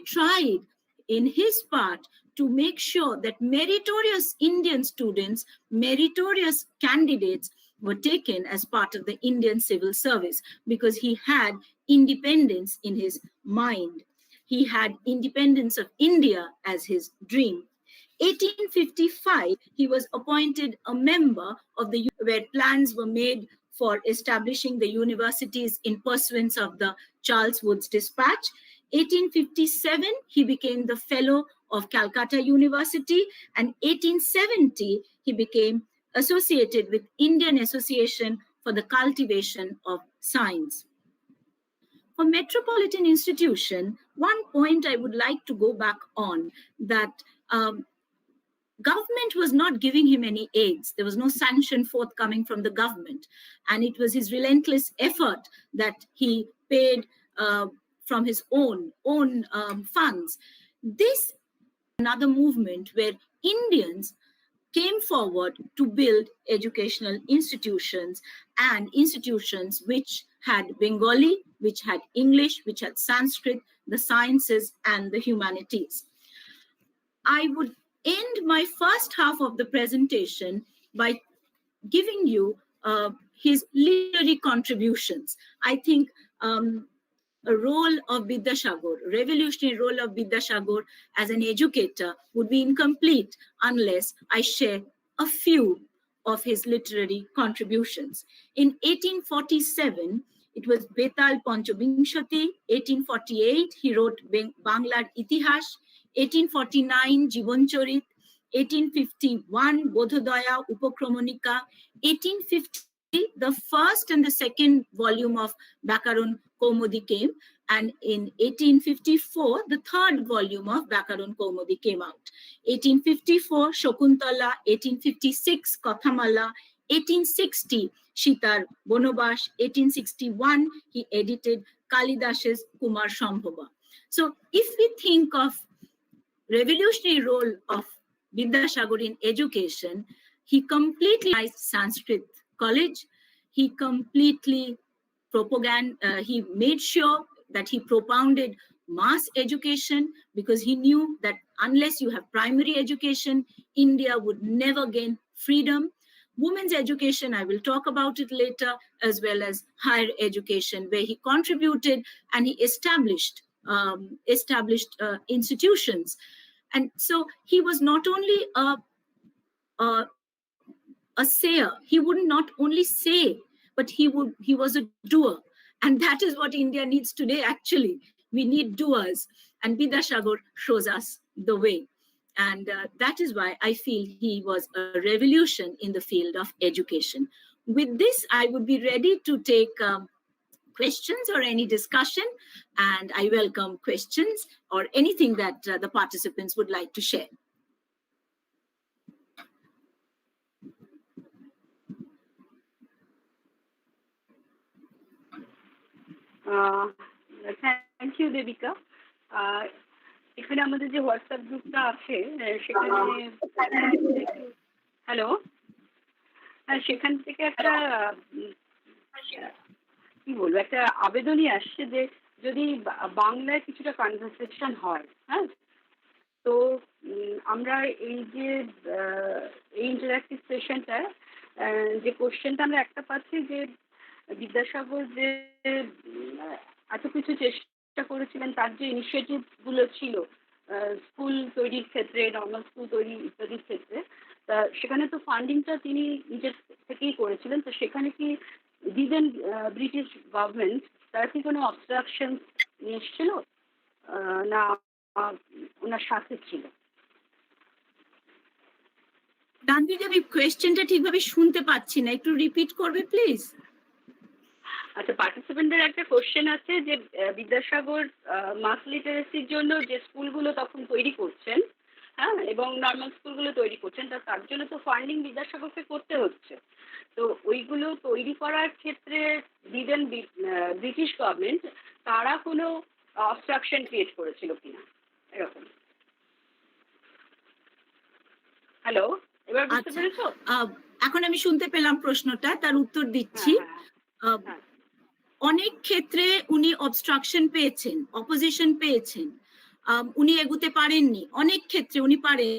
tried in his part to make sure that meritorious Indian students, meritorious candidates were taken as part of the Indian civil service because he had independence in his mind. He had independence of India as his dream. 1855, he was appointed a member of the where plans were made for establishing the universities in pursuance of the Charles Woods Dispatch. 1857, he became the fellow of Calcutta University, and 1870, he became associated with Indian Association for the Cultivation of Science. For Metropolitan Institution, one point I would like to go back on, that government was not giving him any aids. There was no sanction forthcoming from the government. And it was his relentless effort that he paid from his own funds. This another movement where Indians came forward to build educational institutions, and institutions which had Bengali, which had English, which had Sanskrit, the sciences, and the humanities. I would end my first half of the presentation by giving you his literary contributions. I think a role of Vidyasagar, revolutionary role of Vidyasagar as an educator would be incomplete unless I share a few of his literary contributions. In 1847, it was Betal Panchabinshati. 1848, he wrote Banglar Itihash. 1849, Jivonchorit. 1851, Bodhodaya Upokramonika. 1850, the first and the second volume of Bakaron Kaumudi came. And in 1854, the third volume of Vyakaran Kaumudi came out. 1854, Shakuntala. 1856, Kathamala. 1860, Shitar Bonobas. 1861, he edited Kalidas's Kumar Shambhava. So if we think of revolutionary role of Vidyasagar in education, he completely Sanskrit college. He completely he made sure that he propounded mass education, because he knew that unless you have primary education, India would never gain freedom. Women's education, I will talk about it later, as well as higher education, where he contributed and he established institutions. And so he was not only a sayer. He would not only say, but he was a doer. And that is what India needs today, actually. We need doers. And Vidyasagar shows us the way. And that is why I feel he was a revolution in the field of education. With this, I would be ready to take questions or any discussion. And I welcome questions or anything that the participants would like to share. Thank you Debika. এখানে আমাদের যে WhatsApp গ্রুপটা আছে সেখানে hello, সেখান থেকে একটা কি বলবো, একটা আবেদনই আসছে যে যদি বাংলায় কিছুটা কনভারসেশন হয়, হ্যাঁ, তো আমরা এই যে এই ইন্টারঅ্যাক্টিভ সেশনটা, যে কোশ্চেনটা আমরা একটা পাচ্ছি যে বিদ্যাসাগর যে এত কিছু চেষ্টা করেছিলেন, তার যে ইনিশিয়েটিভ গুলো ছিল স্কুল তৈরির ক্ষেত্রে, নর্মাল স্কুল তৈরি ইত্যাদির ক্ষেত্রে, তা সেখানে তো ফান্ডিংটা তিনি নিজের থেকেই করেছিলেন। তো সেখানে কি দিদেন ব্রিটিশ গভর্নমেন্ট তারা কি কোনো অবস্ট্রাকশন নিয়ে এসেছিল না ওনার সাথে ছিল? গান্ধীজি, আমি কোয়েশ্চেনটা ঠিকভাবে শুনতে পাচ্ছি না, একটু রিপিট করবে প্লিজ? আচ্ছা, পার্টিসিপেন্টের একটা কোশ্চেন আছে যে বিদ্যাসাগর মাস লিটারেসির জন্য যে স্কুলগুলো তখন তৈরি করছেন, হ্যাঁ, এবং নর্মাল স্কুলগুলো তৈরি করছেন, তার জন্য তো ফান্ডিং বিদ্যাসাগরকে করতে হচ্ছে। তো ওইগুলো তৈরি করার ক্ষেত্রে দিদেন ব্রিটিশ গভর্নমেন্ট তারা কোনো অবস্ট্রাকশন ক্রিয়েট করেছিল কিনা, এরকম। হ্যালো, এবার বুঝতে পেরেছো? এখন আমি শুনতে পেলাম প্রশ্নটা, তার উত্তর দিচ্ছি। অনেক ক্ষেত্রে উনি অবস্ট্রাকশন পেয়েছেন, অপোজিশন পেয়েছেন, উনি এগুতে পারেননি। অনেক ক্ষেত্রে উনি পারেন,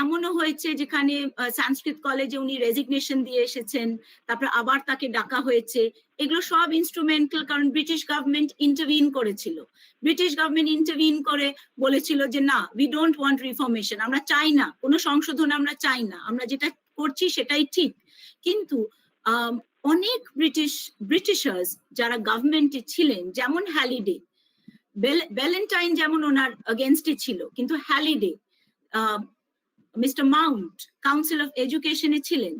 এমনও হয়েছে যেখানে সংস্কৃত কলেজে উনি রেজিগনেশন দিয়ে এসেছেন, তারপর আবার তাকে ডাকা হয়েছে। এগুলো সব ইনস্ট্রুমেন্টাল, কারণ ব্রিটিশ গভর্নমেন্ট ইন্টারভিন করেছিল। ব্রিটিশ গভর্নমেন্ট ইন্টারভিন করে বলেছিল যে না, উই ডোন্ট ওয়ান্ট রিফর্মেশন, আমরা চাই না কোনো সংশোধন, আমরা চাই না, আমরা যেটা করছি সেটাই ঠিক। কিন্তু অনেক ব্রিটিশার্স যারা গভর্নমেন্টে ছিলেন, যেমন হ্যালিডে, ভ্যালেন্টাইন যেমন ওনার এগেনস্টে ছিল, কিন্তু Halliday, Mister Mount Council of এডুকেশনে ছিলেন,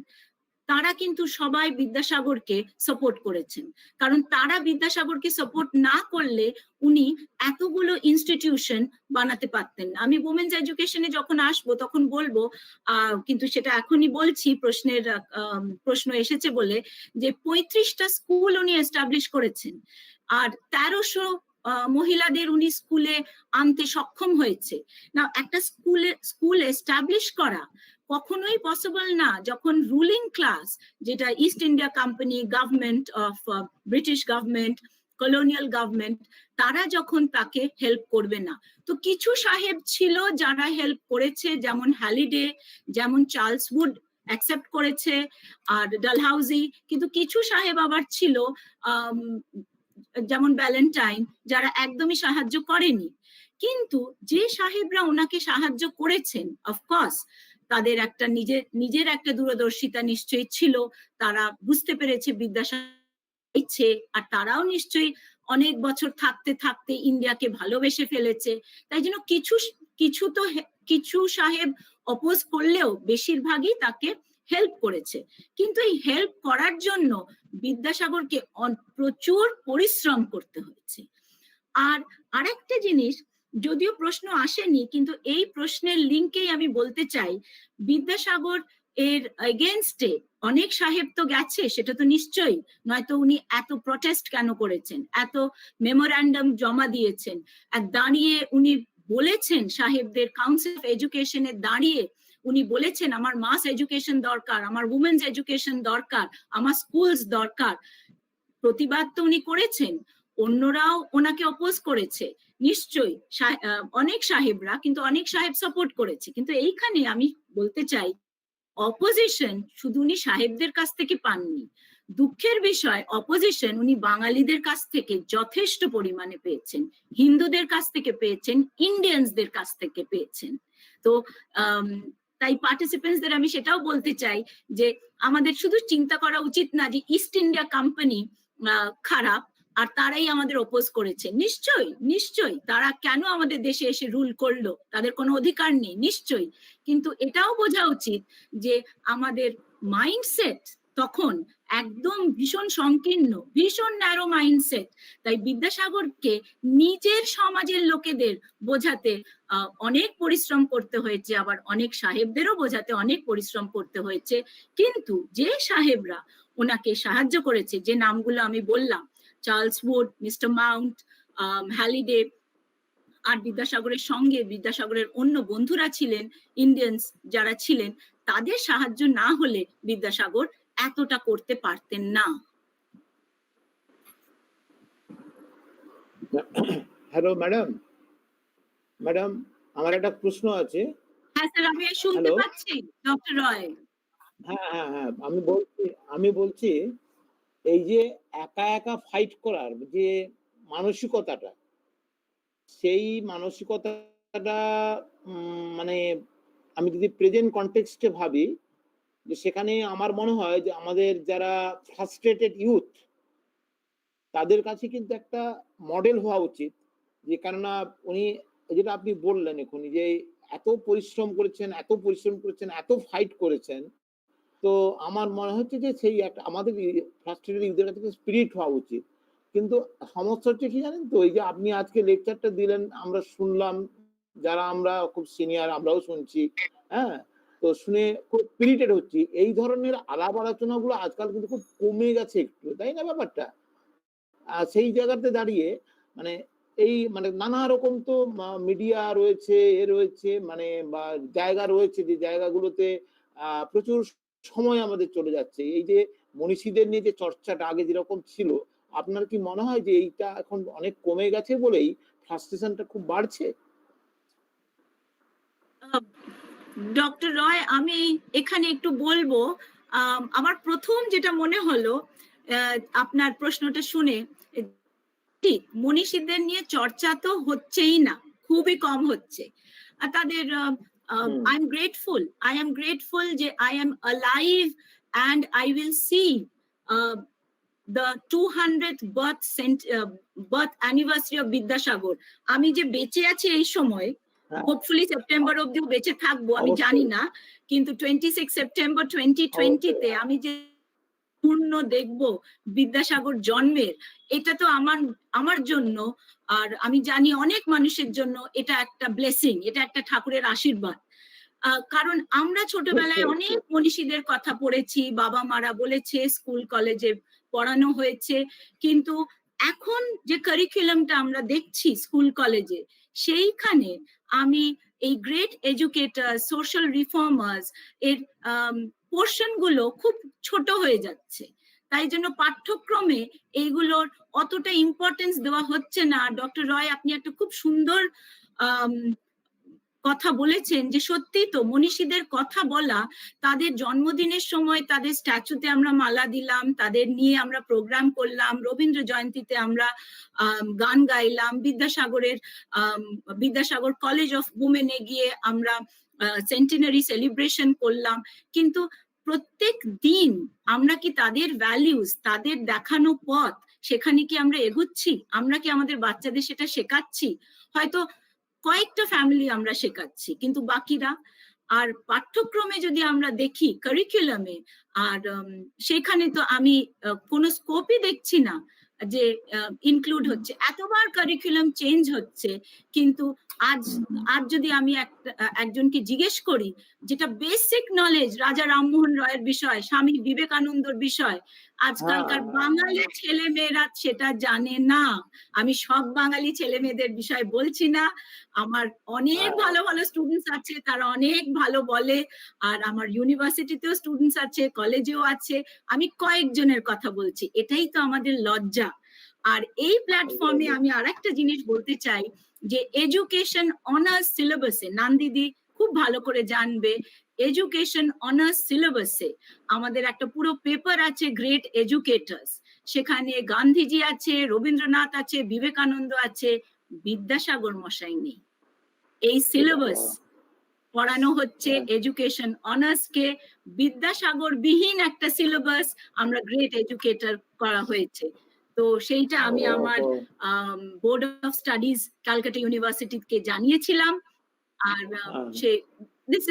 তারা কিন্তু সবাই বিদ্যাসাগরকে সাপোর্ট করেছেন। কারণ তারা বিদ্যাসাগরকে সাপোর্ট না করলে উনি এতগুলো ইনস্টিটিউশন বানাতে পারতেন না। আমি ওমেন্স এডুকেশনে যখন আসবো তখন বলবো, কিন্তু সেটা এখনই বলছি, প্রশ্ন এসেছে বলে, যে 35টা স্কুল উনি এস্টাবলিশ করেছেন, আর 1300 মহিলাদের উনি স্কুলে আনতে সক্ষম হয়েছে। না, একটা স্কুল এস্টাবলিশ করা কখনোই পসিবল না যখন রুলিং ক্লাস, যেটা east India company, government of British government, colonial government, তারা যখন তাকে হেল্প করবে না। তো কিছু সাহেব ছিল যারা হেল্প করেছে, যেমন হ্যালিডে, যেমন চার্লস উড অ্যাকসেপ্ট করেছে, আর ডালহাউজি। কিন্তু কিছু সাহেব আবার ছিল যেমন ভ্যালেন্টাইন, যারা একদমই সাহায্য করেনি। কিন্তু যে সাহেবরা ওনাকে সাহায্য করেছেন, অফকোর্স তাদের একটা নিজের একটা দূরদর্শিতা নিশ্চয়ই ছিল, তারা বুঝতে পেরেছে বিদ্যাসাগর ইচ্ছে, আর তারাও নিশ্চয়ই অনেক বছর থাকতে থাকতে ইন্ডিয়াকে ভালোবেসে ফেলেছে। তাই জন্য কিছু সাহেব অপোজ করলেও বেশিরভাগই তাকে হেল্প করেছে। কিন্তু এই হেল্প করার জন্য বিদ্যাসাগরকে প্রচুর পরিশ্রম করতে হয়েছে। আর আরেকটা জিনিস, যদিও প্রশ্ন আসেনি কিন্তু এই প্রশ্নের লিঙ্কেই আমি বলতে চাই, বিদ্যাসাগর এর এগেনস্টে অনেক সাহেব তো গেছে, সেটা তো নিশ্চয়ই, নয়তো উনি এত প্রটেস্ট কেন করেছেন, এত মেমোরান্ডাম জমা দিয়েছেন, আর দাঁড়িয়ে উনি বলেছেন সাহেবদের কাউন্সিল অফ এডুকেশনে দাঁড়িয়ে উনি বলেছেন আমার মাস এডুকেশন দরকার, আমার উমেন্স এডুকেশন দরকার, আমার স্কুলস দরকার। প্রতিবাদ তো উনি করেছেন, অন্যরাও ওনাকে অপোজ করেছে নিশ্চয়ই, অনেক সাহেবরা, কিন্তু অনেক সাহেব সাপোর্ট করেছে। কিন্তু এইখানে আমি বলতে চাই অপোজিশন শুধু উনি সাহেবদের কাছ থেকে পাননি, দুঃখের বিষয় অপোজিশন উনি বাঙালিদের কাছ থেকে যথেষ্ট পরিমাণে পেয়েছেন, হিন্দুদের কাছ থেকে পেয়েছেন, ইন্ডিয়ানসদের কাছ থেকে পেয়েছেন। তো তাই পার্টিসিপেন্টসদের আমি সেটাও বলতে চাই যে আমাদের শুধু চিন্তা করা উচিত না যে ইস্ট ইন্ডিয়া কোম্পানি খারাপ আর তারাই আমাদের অপোজ করেছে। নিশ্চয়ই নিশ্চয়ই তারা কেন আমাদের দেশে এসে রুল করলো, তাদের কোনো অধিকার নেই নিশ্চয়ই, কিন্তু এটাও বোঝা উচিত যে আমাদের মাইন্ডসেট তখন একদম ভীষণ সংকীর্ণ, ভীষণ ন্যারো মাইন্ডসেট। তাই বিদ্যাসাগরকে নিজের সমাজের লোকেদের বোঝাতে অনেক পরিশ্রম করতে হয়েছে, আবার অনেক সাহেবদেরও বোঝাতে অনেক পরিশ্রম করতে হয়েছে। কিন্তু যে সাহেবরা ওনাকে সাহায্য করেছে, যে নামগুলো আমি বললাম, Charles Wood, Mister Mount, Halliday, আর বিদ্যাসাগরের সঙ্গে বিদ্যাসাগরের অন্য বন্ধুরা ছিলেন, ইন্ডিয়ানস যারা ছিলেন, তাদের সাহায্য না হলে বিদ্যাসাগর এতটা করতে পারতেন না। হ্যালো ম্যাডাম, ম্যাডাম আমার একটা প্রশ্ন আছে। হ্যাঁ স্যার, আমি শুনতে পাচ্ছি ডক্টর রয়। হ্যাঁ হ্যাঁ হ্যাঁ, আমি বলছি এই যে একা একা ফাইট করার যে মানসিকতাটা, সেই মানসিকতাটা মানে আমি যদি প্রেজেন্ট কনটেক্সটে ভাবি, যে সেখানে আমার মনে হয় যে আমাদের যারা ফ্রাস্ট্রেটেড ইউথ তাদের কাছে কিন্তু একটা মডেল হওয়া উচিত। যে কেননা উনি যেটা আপনি বললেন এখনই, যে এত পরিশ্রম করেছেন, এত ফাইট করেছেন, তো আমার মনে হচ্ছে যে সেই একটা আমাদের ফ্রাস্ট্রেটেড ইউথের কাছে স্পিরিট হওয়া উচিত। কিন্তু সমস্যা হচ্ছে কি জানেন তো, এই যে আপনি আজকে লেকচারটা দিলেন, আমরা শুনলাম, যারা আমরা খুব সিনিয়র আমরাও শুনছি, হ্যাঁ, তো শুনে খুব স্পিরিটেড হচ্ছি। এই ধরনের আলাপ আলোচনাগুলো আজকাল কিন্তু খুব কমে গেছে একটু, তাই না ব্যাপারটা? আর সেই জায়গাতে দাঁড়িয়ে মানে এই মানে নানা রকম তো মিডিয়া রয়েছে, রয়েছে মানে বা জায়গা রয়েছে, যে জায়গাগুলোতে প্রচুর সময় আমাদের চলে যাচ্ছে। এই যে মনীষীদের নিয়ে যে চর্চাটা আগে যেরকম ছিল, আপনার কি মনে হয় যে এইটা এখন অনেক কমে গেছে বলেই ফ্রাস্ট্রেশনটা খুব বাড়ছে? ডক্টর রয়, আমি এখানে একটু বলবো, আমার প্রথম যেটা মনে হলো আপনার প্রশ্নটা শুনে, ঠিক মনীষীদের নিয়ে চর্চা তো হচ্ছেই না, খুবই কম হচ্ছে। আর তাদের আই এম গ্রেটফুল যে I am alive and I will see the 200th birth anniversary of Vidyasagar. আমি যে বেঁচে আছি এই সময়, হোপফুলি সেপ্টেম্বর অব্দিও বেঁচে থাকবো, আমি জানি না, কিন্তু 26 সেপ্টেম্বর 2020-তে আমি যে পূর্ণ দেখবো বিদ্যাসাগর জন্মের, এটা তো আমার জন্য, আর আমি জানি অনেক মানুষের জন্য এটা একটা ব্লেসিং, এটা একটা ঠাকুরের আশীর্বাদ। কারণ আমরা ছোটবেলায় অনেক মনীষীদের কথা পড়েছি, বাবা মারা বলেছে, স্কুল কলেজে পড়ানো হয়েছে, কিন্তু এখন যে কারিকুলামটা আমরা দেখছি স্কুল কলেজে, সেইখানে আমি এই গ্রেট এডুকেটর, সোশ্যাল রিফর্মার্স এর পোর্শন গুলো খুব ছোট হয়ে যাচ্ছে। তাই জন্য পাঠ্যক্রমে এইগুলোর অতটা ইম্পর্টেন্স দেওয়া হচ্ছে না। ডক্টর রয়, আপনি একটা খুব সুন্দর কথা বলেছেন যে সত্যি তো মনীষীদের কথা বলা, তাদের জন্মদিনের সময় তাদের স্ট্যাচুতে আমরা মালা দিলাম, তাদের নিয়ে আমরা প্রোগ্রাম করলাম, রবীন্দ্র জয়ন্তীতে আমরা গান গাইলাম, বিদ্যাসাগর কলেজ অফ উমেনে গিয়ে আমরা সেন্টিনারি সেলিব্রেশন করলাম, কিন্তু প্রত্যেক দিন আমরা কি তাদের ভ্যালিউজ, তাদের দেখানো পথ, সেখানে কি আমরা এগুচ্ছি? আমরা কি আমাদের বাচ্চাদের সেটা শেখাচ্ছি? হয়তো কয়েকটা ফ্যামিলি আমরা শেখাচ্ছি, কিন্তু বাকিরা। আর পাঠ্যক্রমে যদি আমরা দেখি কারিকুলামে, আর সেখানে তো আমি কোনো স্কোপই দেখছি না যে ইনক্লুড হচ্ছে, এতবার কারিকুলাম চেঞ্জ হচ্ছে, কিন্তু আজ আজ যদি আমি একজনকে জিজ্ঞেস করি যেটা বেসিক নলেজ রাজা রামমোহন রয়ের বিষয়, স্বামী বিবেকানন্দর বিষয়, আজকালকার বাঙালি ছেলে মেয়েরা সেটা জানে না। আমি সব বাঙালি ছেলে মেয়েদের বিষয় বলছি না, আমার অনেক ভালো ভালো স্টুডেন্টস আছে, তারা অনেক ভালো বলে, আর আমার ইউনিভার্সিটিতেও স্টুডেন্টস আছে, কলেজেও আছে, আমি কয়েকজনের কথা বলছি, এটাই তো আমাদের লজ্জা। আর এই প্ল্যাটফর্মে আমি আরেকটা জিনিস বলতে চাই, যে এডুকেশন অনার্স সিলেবাসে, নান্দিদি খুব ভালো করে জানবে, এডুকেশন অনার্স সিলেবাসে আমাদের একটা পুরো পেপার আছে, গ্রেট এডুকেটার্স। সেখানে গান্ধীজি আছে, রবীন্দ্রনাথ আছে, বিবেকানন্দ আছে, বিদ্যাসাগর মশাই নেই। এই সিলেবাস পড়ানো হচ্ছে এডুকেশন অনার্স কে, বিদ্যাসাগর বিহীন একটা সিলেবাস আমরা গ্রেট এডুকেটর করা হয়েছে। তো সেইটা আমি আমার বোর্ড অফ স্টাডিজ ক্যালকাটা ইউনিভার্সিটিকে জানিয়েছিলাম, আর সে this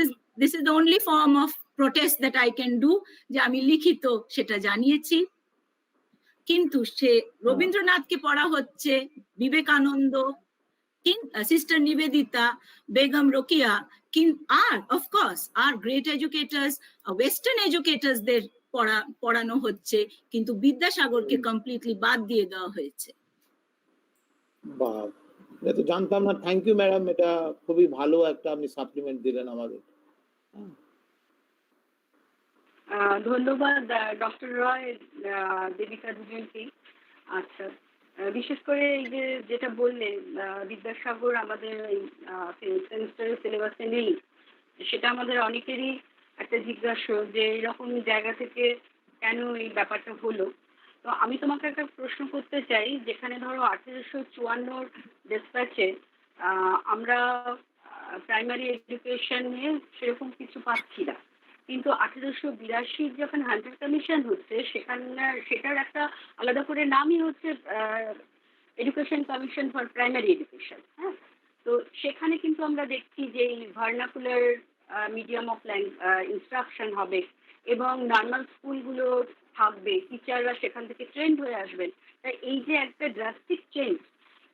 is the only form of protest that I can do, যে আমি লিখিত সেটা জানিয়েছি। কিন্তু সে রবীন্দ্রনাথকে পড়া হচ্ছে, Vivekananda, sister Nivedita, Begum Rokeya, R of course are great educators, western এডুকেটার্সদের পড়ানো হচ্ছে, কিন্তু বিদ্যাসাগরকে কমপ্লিটলি বাদ দিয়ে দেওয়া হয়েছে। বাহ, এটা তো জানতাম না। থ্যাংক ইউ ম্যাডাম, এটা খুবই ভালো একটা আপনি সাপ্লিমেন্ট দিলেন আমাদের। ধন্যবাদ ডক্টর রয়, দেবিকা দুজনকেই। আচ্ছা, বিশেষ করে এই যে যেটা বললেন বিদ্যাসাগর আমাদের সেমিস্টারের সিলেবাসে নেই, সেটা আমাদের অনেকেরই একটা জিজ্ঞাসা যে এরকম জায়গা থেকে কেন এই ব্যাপারটা হলো। তো আমি তোমাকে একটা প্রশ্ন করতে চাই, যেখানে ধরো 1854 ডিসপ্যাচে আমরা প্রাইমারি এডুকেশন নিয়ে সেরকম কিছু পাচ্ছি না, কিন্তু 1882 যখন হান্টার কমিশন হচ্ছে সেটার একটা আলাদা করে নামই হচ্ছে education commission for primary education. হ্যাঁ, তো সেখানে কিন্তু আমরা দেখছি যে ভার্নাকুলার মিডিয়াম অফ ইনস্ট্রাকশন হবে এবং নর্মাল স্কুলগুলো থাকবে, টিচাররা সেখান থেকে ট্রেন্ড হয়ে আসবেন। তাই এই যে একটা ড্রাস্টিক চেঞ্জ,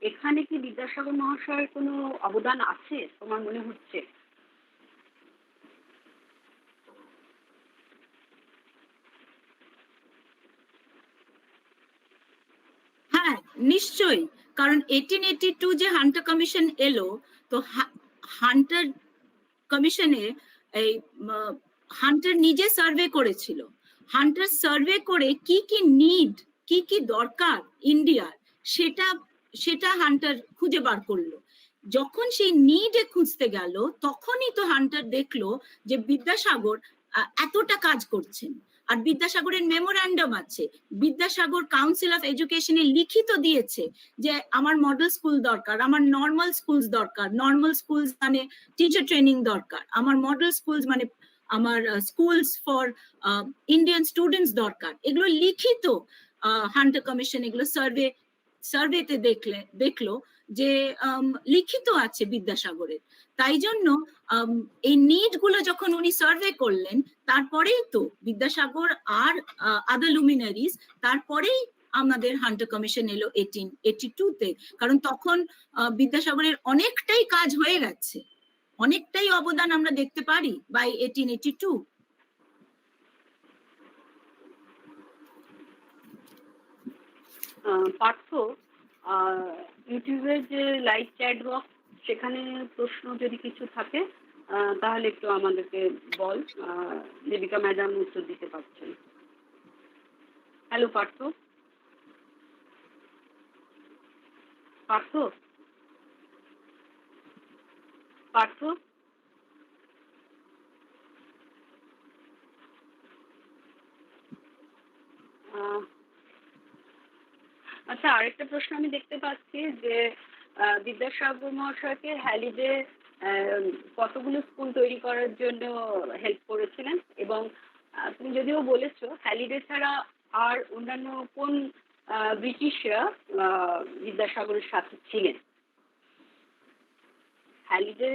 এখানে কি বিদ্যাসাগর মহাশয়ের কোনো অবদান আছে তোমার মনে হচ্ছে? হ্যাঁ, নিশ্চয়ই, কারণ 1882 যে হান্টার কমিশন এলো, তো হান্টার কমিশনে এই হান্টার নিজে সার্ভে করেছিল। হান্টার সার্ভে করে কি কি নিড, কি কি দরকার ইন্ডিয়ার, সেটা সেটা হান্টার খুঁজে বার করলো। যখন সেই নিডে খুঁজতে গেল, তখনই তো হান্টার দেখলো যে বিদ্যাসাগর এতটা কাজ করছেন। আর বিদ্যাসাগরের মেমোরান্ডাম আছে, বিদ্যাসাগর কাউন্সিল অফ এডুকেশনে লিখিত দিয়েছে যে আমার মডেল স্কুল দরকার, আমার নর্মাল স্কুলস দরকার, নর্মাল স্কুলস মানে টিচার ট্রেনিং দরকার, আমার মডেল স্কুলস মানে আমার স্কুলস ফর ইন্ডিয়ান স্টুডেন্টস দরকার। এগুলো লিখিত হান্টার কমিশন এগুলো সার্ভেতে দেখলো যে লিখিত আছে বিদ্যাসাগরের। তাই জন্য এই নিড গুলো যখন উনি সার্ভে করলেন, তারপরেই তো বিদ্যাসাগর আর আদার লুমিনারিজ, তারপরেই আমাদের হান্টার কমিশন এলো 1882-তে। কারণ তখন বিদ্যাসাগরের অনেকটাই কাজ হয়ে গেছে, অনেকটাই অবদান আমরা দেখতে পারি বাই 1882। পার্থ, ইউটিউবের যে লাইভ চ্যাট বক্স, সেখানে প্রশ্ন যদি কিছু থাকে তাহলে একটু আমাদেরকে বল। দেবিকা ম্যাডাম উত্তর দিতে পারছেন। হ্যালো পার্থ। পার্থ পার্থ আচ্ছা, আরেকটা প্রশ্ন আমি দেখতে পাচ্ছি যে বিদ্যাসাগর মহাশয়কে হ্যালিডে কতগুলো স্কুল তৈরি করার জন্য হেল্প করেছিলেন, এবং তুমি যদিও বলেছো হ্যালিডে ছাড়া আর অন্যান্য কোন ব্রিটিশরা বিদ্যাসাগরের সাথে ছিলেন? হ্যালিডে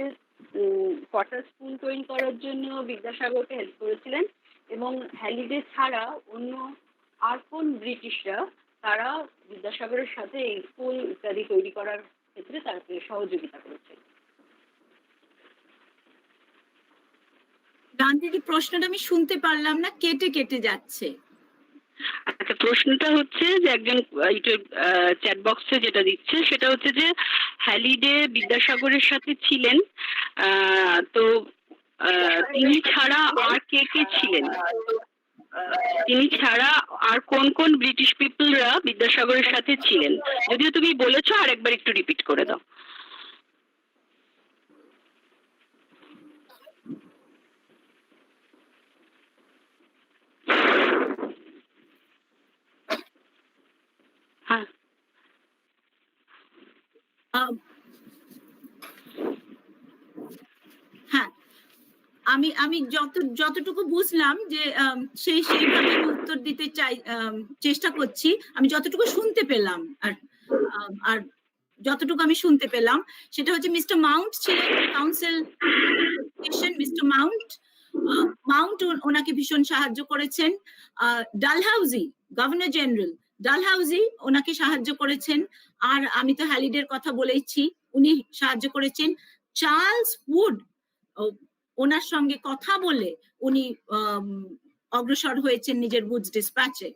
কটা স্কুল তৈরি করার জন্য বিদ্যাসাগরকে হেল্প করেছিলেন, এবং হ্যালিডে ছাড়া অন্য আর কোন ব্রিটিশরা তারা বিদ্যাসাগরের সাথে এই স্কুল ইত্যাদি তৈরি করার ক্ষেত্রে তাকে সহযোগিতা করেছে। গান্ধীজি, প্রশ্নটা আমি শুনতে পারলাম না, কেটে কেটে যাচ্ছে। আচ্ছা, প্রশ্নটা হচ্ছে যে একজন চ্যাট বক্সে যেটা দিচ্ছে সেটা হচ্ছে যে হ্যালিডে বিদ্যাসাগরের সাথে ছিলেন, তো তিনি ছাড়া আর কে কে ছিলেন, তিনি ছাড়া আর কোন কোন ব্রিটিশ পিপলরা বিদ্যাসাগরের সাথে ছিলেন? যদিও তুমি বলেছো, আর একবার একটু রিপিট করে দাও। হ্যাঁ, হ্যাঁ, আমি যতটুকু বুঝলাম যে সেইভাবে আমি উত্তর দিতে চেষ্টা করছি, আমি যতটুকু শুনতে পেলাম। আর যতটুকু আমি শুনতে পেলাম সেটা হচ্ছে মিস্টার মাউন্ট ছিলেন কাউন্সিল, মিস্টার মাউন্ট ওনাকে ভীষণ সাহায্য করেছেন। ডালহাউজি, গভর্নর জেনারেল ডালহাউজি ওনাকে সাহায্য করেছেন। আর আমি তো হ্যালিডের কথা বলেইছি, উনি সাহায্য করেছেন। চার্লস উড ওনার সঙ্গে কথা বলে উনি অগ্রসর হয়েছেন নিজের উডস ডিসপ্যাচে।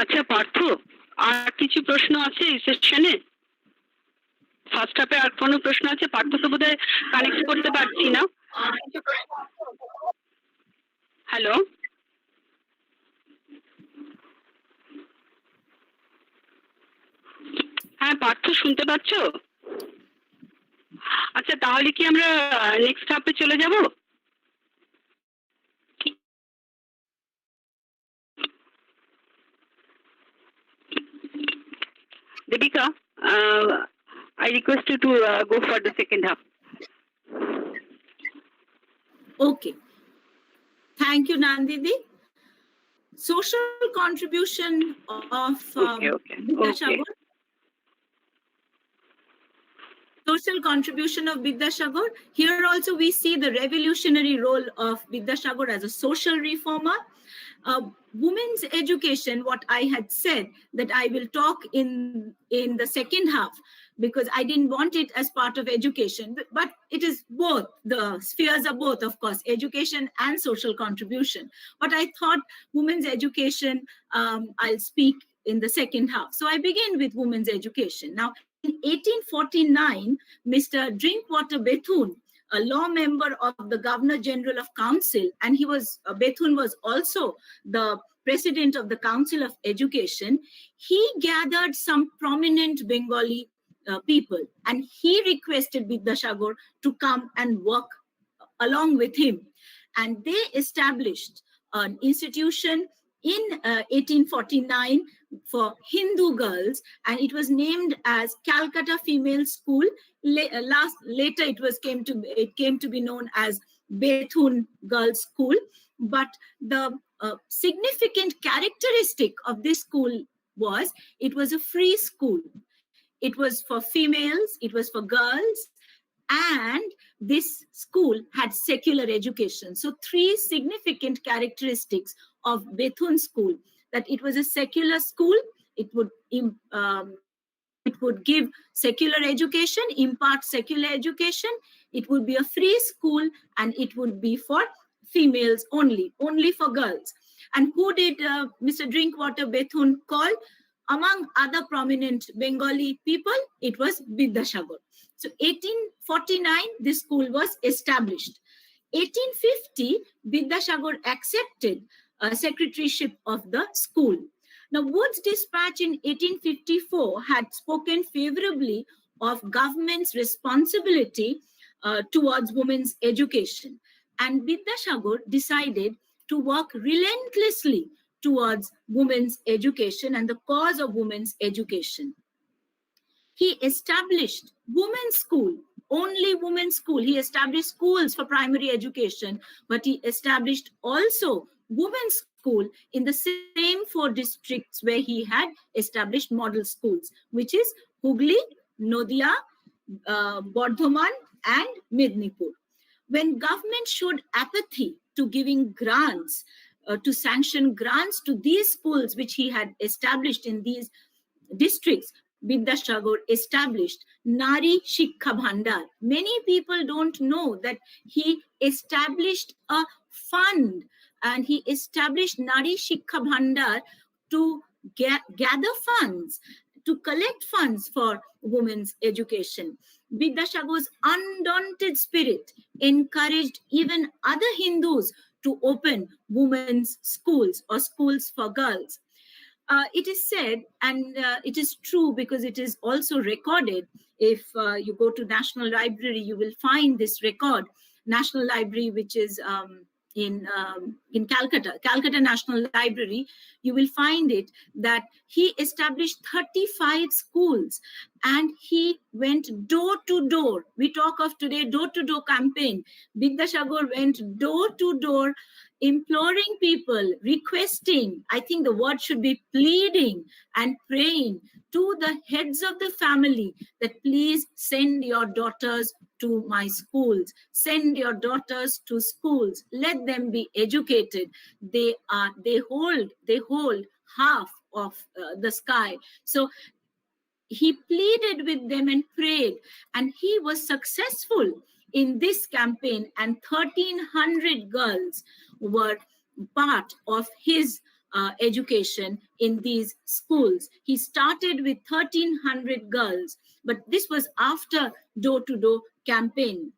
আচ্ছা পার্থ, আর কিছু প্রশ্ন আছে এই সেকশনে? ফার্স্ট হাফে আর কোনো প্রশ্ন আছে? পার্থকে বোধহয় কানেক্ট করতে পারছি না। হ্যালো, হ্যাঁ পার্থ, শুনতে পাচ্ছ? আচ্ছা, তাহলে কি আমরা নেক্সট হাফে চলে যাব? Deepika, I request you to go for the second half. Okay. Thank you, Nandidi. Social contribution of Vidyasagar. Social contribution of Vidyasagar. Here also we see the revolutionary role of Vidyasagar as a social reformer. Women's education, what I had said that I will talk in the second half, because I didn't want it as part of education, but it is both. The spheres are both, of course, education and social contribution. But I thought women's education, I'll speak in the second half. So I begin with women's education. Now, in 1849, Mr. Drinkwater Bethune, a law member of the Governor General of Council, and Bethune was also the president of the Council of Education. He gathered some prominent Bengali people, and he requested Vidyasagar to come and work along with him. And they established an institution in 1849 for Hindu girls, and it was named as Calcutta Female School. Later it came to be known as Bethune Girls School. But the significant characteristic of this school was it was a free school. It was for females, it was for girls, and this school had secular education. So 3 significant characteristics of Bethune School: that it was a secular school, it would give secular education, impart secular education, it would be a free school, and it would be for females only for girls. And who did Mr. Drinkwater Bethune call? Among other prominent Bengali people, it was Vidyasagar. So 1849, this school was established. 1850, Vidyasagar accepted secretaryship of the school. Now, Wood's dispatch in 1854 had spoken favorably of government's responsibility towards women's education. And Vidyasagar decided to work relentlessly towards women's education and the cause of women's education. He established women's school, only women's school. He established schools for primary education, but he established also women's school in the same 4 districts where he had established model schools, which is Hooghly, Nadia, Bardhaman, and Mednipur. When government showed apathy to giving grants, to sanction grants to these schools which he had established in these districts, Vidyasagar established Nari Shikha Bhandar. Many people don't know that he established a fund, and he established Nari Shikha Bhandar to gather funds, to collect funds for women's education. Vidyasagar's undaunted spirit encouraged even other Hindus to open women's schools or schools for girls. It is said, and it is true because it is also recorded. If you go to National Library, you will find this record. National Library, which is in Calcutta National Library, you will find it that he established 35 schools and he went door to door. We talk of today door-to-door campaign. Vidyasagar went door to door, imploring people, requesting, I think the word should be pleading and praying to the heads of the family that please send your daughters to my schools, send your daughters to schools, let them be educated. They hold half of the sky. So he pleaded with them and prayed, and he was successful in this campaign, and 1,300 girls were part of his education in these schools. He started with 1,300 girls, but this was after door-to-door campaign.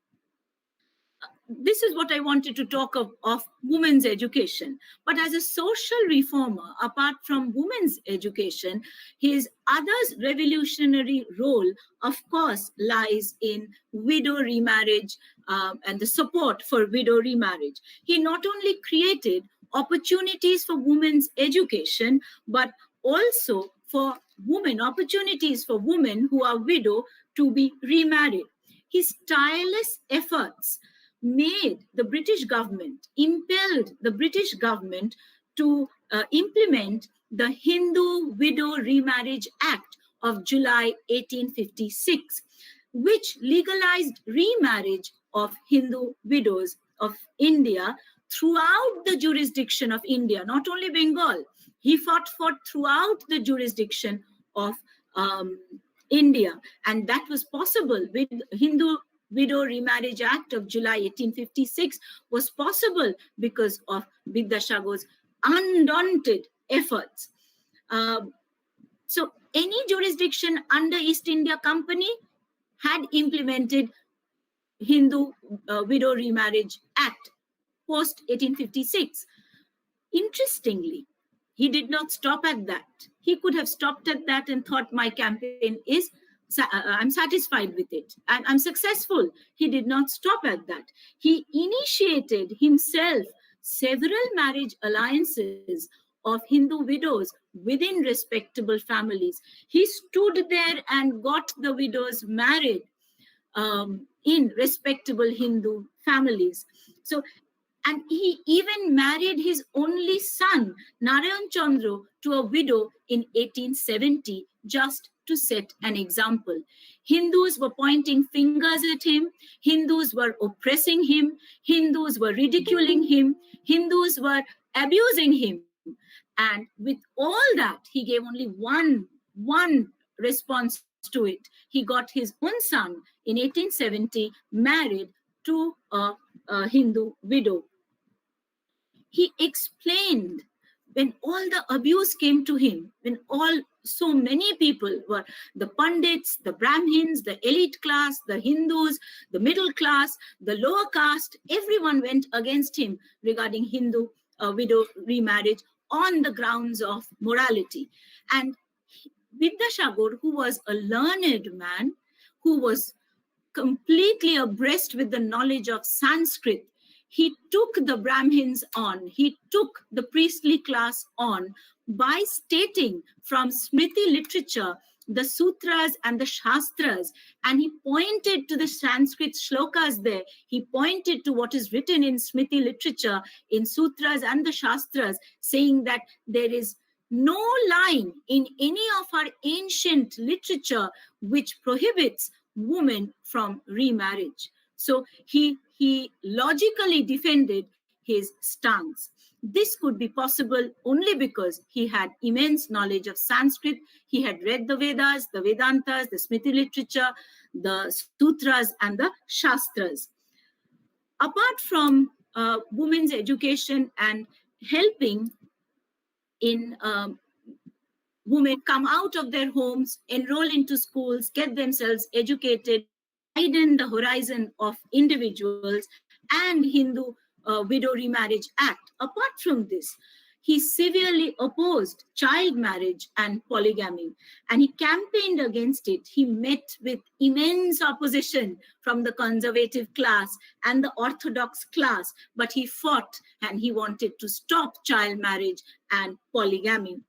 This is what I wanted to talk of women's education. But as a social reformer, apart from women's education, his other revolutionary role, of course, lies in widow remarriage and the support for widow remarriage. He not only created opportunities for women's education, but also for women, opportunities for women who are widow to be remarried. His tireless efforts made the British government, impelled the British government to implement the Hindu Widow Remarriage Act of July 1856, which legalized remarriage of Hindu widows of India throughout the jurisdiction of India, not only Bengal. He fought throughout the jurisdiction of India, and that was possible with Hindu Widow Remarriage Act of July 1856 was possible because of Vidyasagar's undaunted efforts. So any jurisdiction under East India Company had implemented Hindu Widow Remarriage Act post 1856. Interestingly, he did not stop at that. He could have stopped at that and thought my campaign is I'm satisfied with it and I'm successful. He did not stop at that. He initiated himself several marriage alliances of Hindu widows within respectable families. He stood there and got the widows married in respectable Hindu families. So, and he even married his only son, Narayan Chandra, to a widow in 1870, just to set an example. Hindus were pointing fingers at him. Hindus were oppressing him. Hindus were ridiculing him. Hindus were abusing him. And with all that, he gave only one response to it. He got his own son in 1870 married to a Hindu widow. He explained when all the abuse came to him, when so many people were the Pandits, the Brahmins, the elite class, the Hindus, the middle class, the lower caste, everyone went against him regarding Hindu widow remarriage on the grounds of morality. And Vidyasagar, who was a learned man, who was completely abreast with the knowledge of Sanskrit, he took the Brahmins on, he took the priestly class on by stating from Smriti literature, the sutras and the shastras, and he pointed to the Sanskrit shlokas there. He pointed to what is written in Smriti literature, in sutras and the shastras, saying that there is no line in any of our ancient literature which prohibits women from remarriage. So he logically defended his stance. This could be possible only because he had immense knowledge of Sanskrit. He had read the Vedas, the Vedantas, the Smriti literature, the Sutras, and the Shastras. Apart from women's education and helping in women come out of their homes, enroll into schools, get themselves educated, widen the horizon of individuals, and Hindu Widow Remarriage Act. Apart from this, he severely opposed child marriage and polygamy, and he campaigned against it. He met with immense opposition from the conservative class and the orthodox class, but he fought and he wanted to stop child marriage and polygamy.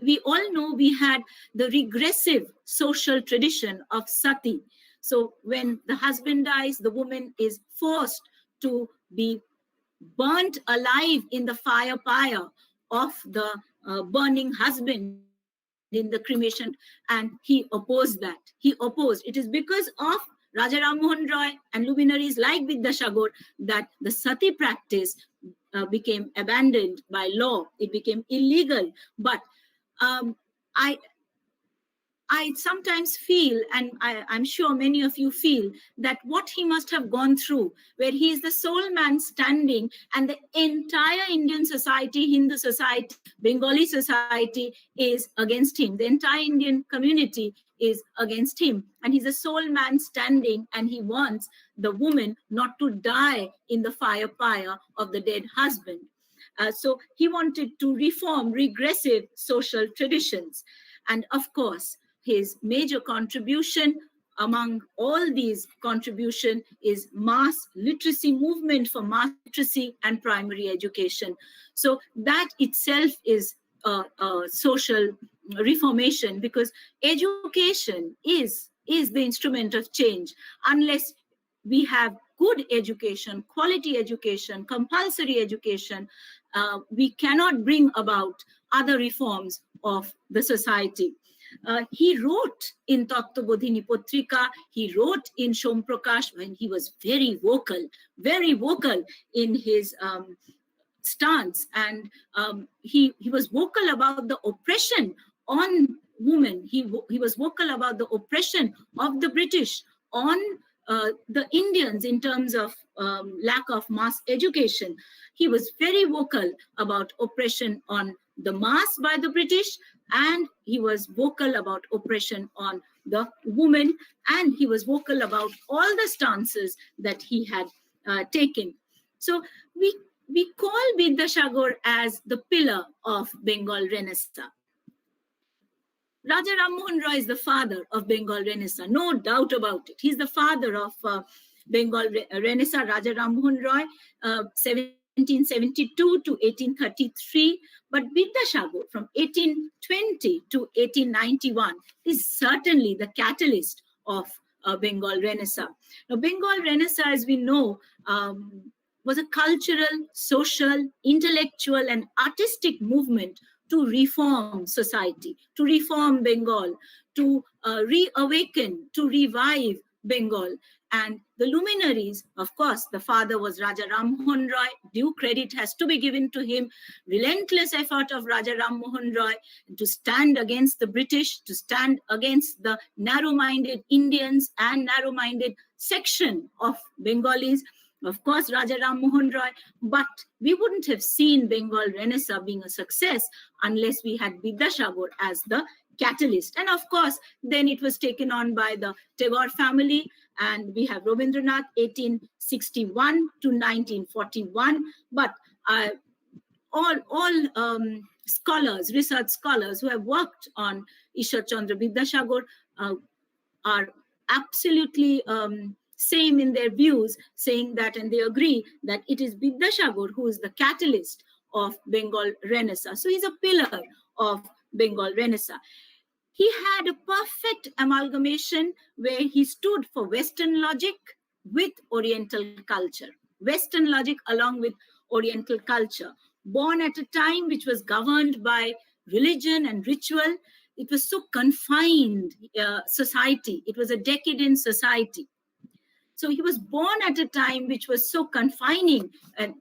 We all know we had the regressive social tradition of sati. So when the husband dies, the woman is forced to be burnt alive in the fire pyre of the burning husband in the cremation, and he opposed that. He opposed. It is because of Raja Ram Mohan Roy and luminaries like Vidyasagar that the sati practice became abandoned by law. It became illegal. But I sometimes feel, and I'm sure many of you feel, that what he must have gone through, where he is the sole man standing and the entire Indian society, Hindu society, Bengali society is against him. The entire Indian community is against him. And he's the sole man standing, and he wants the woman not to die in the fire pyre of the dead husband. So he wanted to reform regressive social traditions. And of course, his major contribution among all these contribution is mass literacy movement for mass literacy and primary education. So that itself is a social reformation, because education is the instrument of change. Unless we have good education, quality education, compulsory education, we cannot bring about other reforms of the society. He wrote in Tattvabodhini Potrika, he wrote in Shom Prakash, when he was very vocal in his stance, and he was vocal about the oppression on women. He was vocal about the oppression of the British on the Indians in terms of lack of mass education. He was very vocal about oppression on the mass by the British, and he was vocal about oppression on the woman, and he was vocal about all the stances that he had taken. So we call Vidyasagar as the pillar of Bengal Renaissance. Raja Ram Mohan Roy is the father of Bengal Renaissance, no doubt about it. He's the father of Bengal Renaissance. Raja Ram Mohan Roy, 1772 to 1833, but Vidyasagar from 1820 to 1891 is certainly the catalyst of Bengal Renaissance. Now, Bengal Renaissance, as we know, was a cultural, social, intellectual, and artistic movement to reform society, to reform Bengal, to reawaken, to revive Bengal. And the luminaries, of course, the father was Raja Ram Mohan Roy. Due credit has to be given to him. Relentless effort of Raja Ram Mohan Roy to stand against the British, to stand against the narrow-minded Indians and narrow-minded section of Bengalis. Of course, Raja Ram Mohan Roy, but we wouldn't have seen Bengal Renaissance being a success unless we had Vidyasagar as the catalyst. And of course, then it was taken on by the Tagore family, and we have Rabindranath, 1861 to 1941. But all scholars, research scholars who have worked on Ishwar Chandra Vidyasagar are absolutely same in their views, saying that, and they agree that it is Vidyasagar who is the catalyst of Bengal Renaissance. So he's a pillar of Bengal Renaissance. He had a perfect amalgamation where he stood for Western logic with Oriental culture. Western logic along with Oriental culture. Born at a time which was governed by religion and ritual, it was so confined society. It was a decadent society. So he was born at a time which was so confining,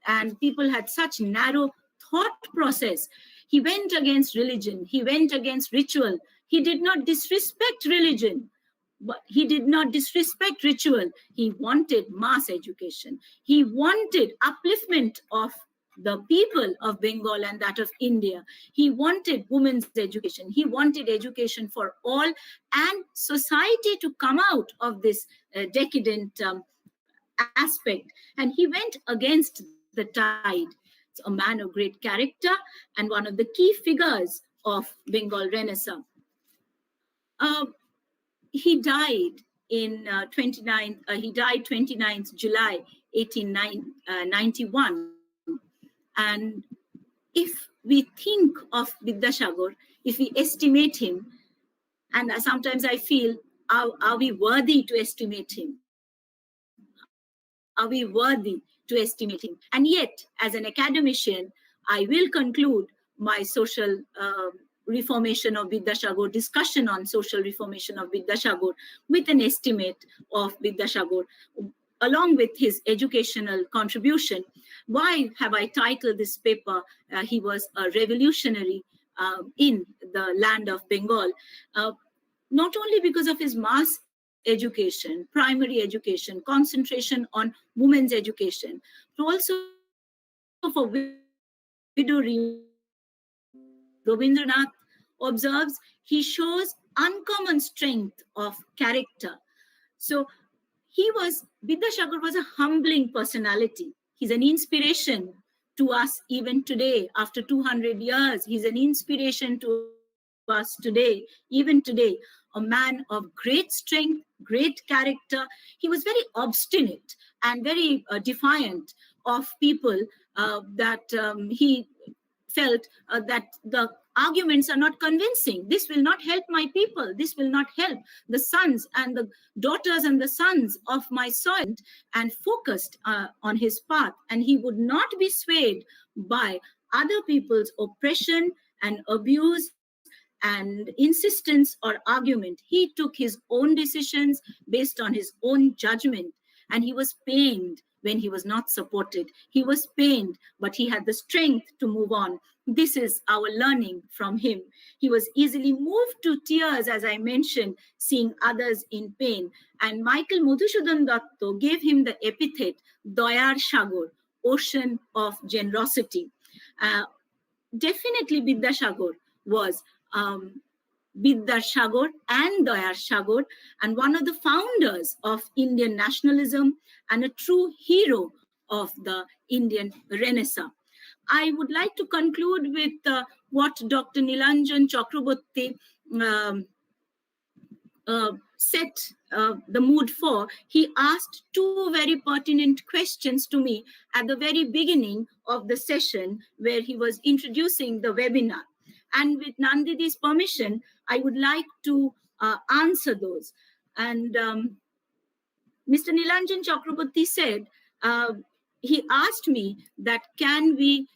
and people had such narrow thought process. He went against religion. He went against ritual. He did not disrespect religion, but he did not disrespect ritual. He wanted mass education. He wanted upliftment of the people of Bengal and that of India. He wanted women's education. He wanted education for all and society to come out of this decadent aspect. And he went against the tide. It's a man of great character and one of the key figures of Bengal Renaissance. He died in 29th July 1891. And if we think of Vidyasagar, if we estimate him, and sometimes I feel, are we worthy to estimate him? Are we worthy to estimate him? And yet, as an academician, I will conclude my social reformation of Vidyasagar, discussion on social reformation of Vidyasagar, with an estimate of Vidyasagar, along with his educational contribution. Why have I titled this paper, he was a revolutionary in the land of Bengal? Not only because of his mass education, primary education, concentration on women's education, but also for widow Rabindranath observes, he shows uncommon strength of character. So Vidyasagar was a humbling personality. He's an inspiration to us even today, after 200 years. He's an inspiration to us today, even today. A man of great strength, great character. He was very obstinate and very defiant of people that he felt that the arguments are not convincing. This will not help my people. This will not help the sons and the daughters and the sons of my soil, and focused on his path. And he would not be swayed by other people's oppression and abuse and insistence or argument. He took his own decisions based on his own judgment. And he was pained when he was not supported. He was pained, but he had the strength to move on. This is our learning from him. He was easily moved to tears, as I mentioned, seeing others in pain. And Michael Madhusudhan Datto gave him the epithet, Dayar Sagar, ocean of generosity. Definitely Vidyasagar was Vidyasagar and Dayar Sagar, and one of the founders of Indian nationalism and a true hero of the Indian Renaissance. I would like to conclude with what Dr. Nilanjan Chakraborty set the mood for. He asked two very pertinent questions to me at the very beginning of the session, where he was introducing the webinar. And with Nandidi's permission, I would like to answer those. And Mr. Nilanjan Chakraborty said, he asked me that can we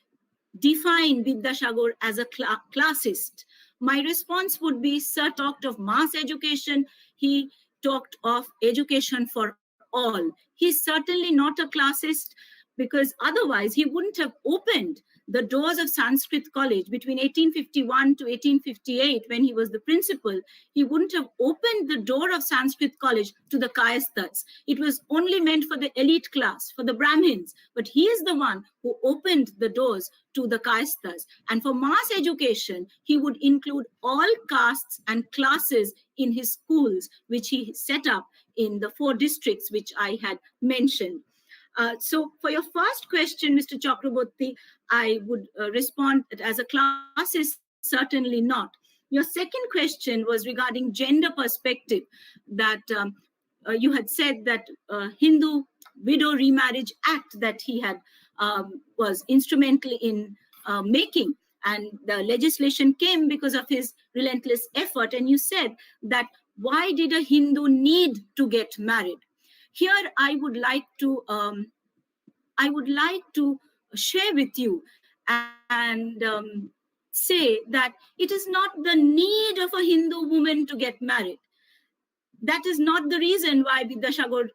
define Vidyasagar as a classist? My response would be, sir talked of mass education. He talked of education for all. He's certainly not a classist, because otherwise he wouldn't have opened the doors of Sanskrit College between 1851 to 1858, when he was the principal. He wouldn't have opened the door of Sanskrit College to the Kayasthas. It was only meant for the elite class, for the Brahmins. But he is the one who opened the doors to the Kayasthas. And for mass education, he would include all castes and classes in his schools, which he set up in the 4 districts which I had mentioned. So for your first question, Mr. Chakraborty, I would respond as a classist, certainly not. Your second question was regarding gender perspective, that you had said that Hindu Widow Remarriage Act that he had was instrumental in making, and the legislation came because of his relentless effort. And you said that why did a Hindu need to get married? Here, I would like to share with you and say that it is not the need of a Hindu woman to get married. That is not the reason why Vidyasagar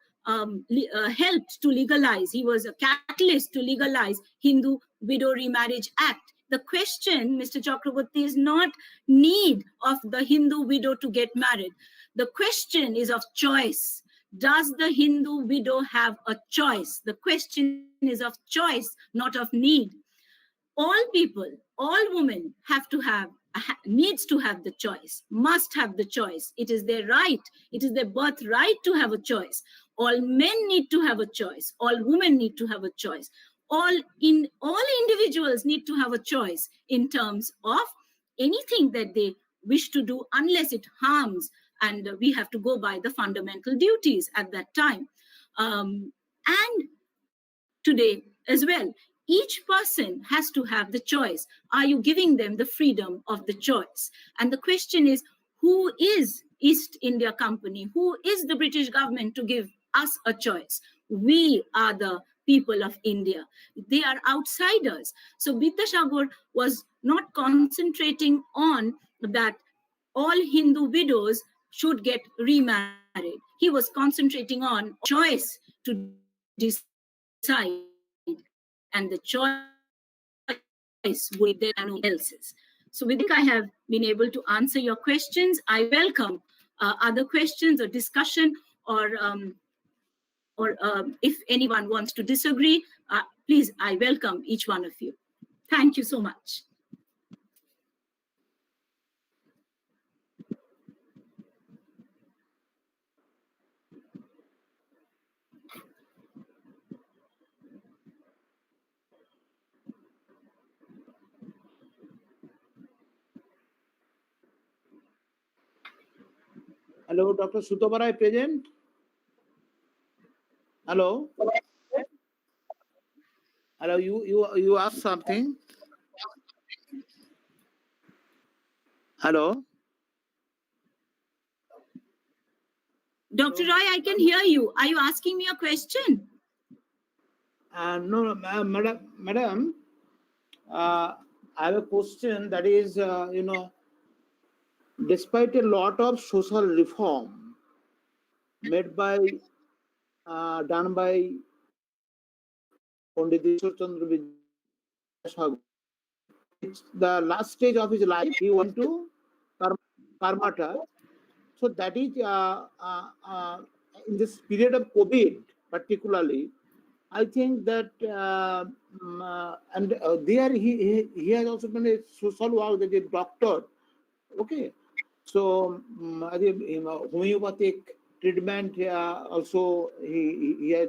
helped to legalize. He was a catalyst to legalize Hindu Widow Remarriage Act. The question, Mr. Chakraborty, is not need of the Hindu widow to get married. The question is of choice. Does the Hindu widow have a choice? The question is of choice, not of need. All people, all women needs to have the choice, must have the choice. It is their right. It is their birthright to have a choice. All men need to have a choice. All women need to have a choice. All individuals need to have a choice in terms of anything that they wish to do, unless it harms, and we have to go by the fundamental duties at that time. And today as well, each person has to have the choice. Are you giving them the freedom of the choice? And the question is, who is East India Company? Who is the British government to give us a choice? We are the people of India. They are outsiders. So Vidyasagar was not concentrating on that all Hindu widows should get remarried. He was concentrating on choice to decide, and the choice would be no else's. So we think I have been able to answer your questions. I welcome other questions or discussion, or if anyone wants to disagree, please, I welcome each one of you. Thank you so much. Hello, Dr. Sutobarai present? Hello? Hello, you asked something? Hello? Dr. Roy, I can hear you. Are you asking me a question? No, madam, I have a question that is, despite a lot of social reform made by, done by Pandit Ishwar Chandra Vidyasagar, it's the last stage of his life, he went to Karmata. So that is, in this period of COVID, particularly, I think that, there he has also been a social work, as a doctor. Okay, so I think, homeopathic treatment also he has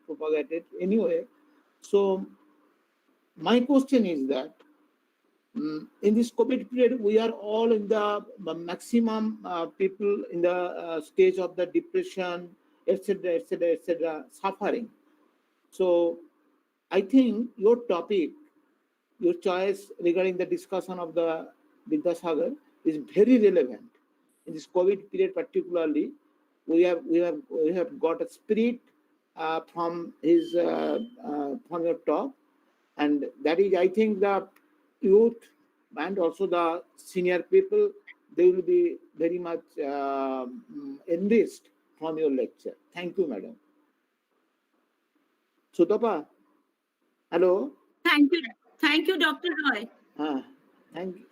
propagated. Anyway, so my question is that in this COVID period, we are all in the maximum people in the stage of the depression, etc., suffering. So I think your topic, your choice regarding the discussion of the Vidyasagar is very relevant in this COVID period. Particularly, we have got a spirit from his from your talk, and that is, I think, the youth and also the senior people, they will be very much enriched from your lecture. Thank you, madam. Sutapa, hello. Thank you, Dr. Roy. Thank you.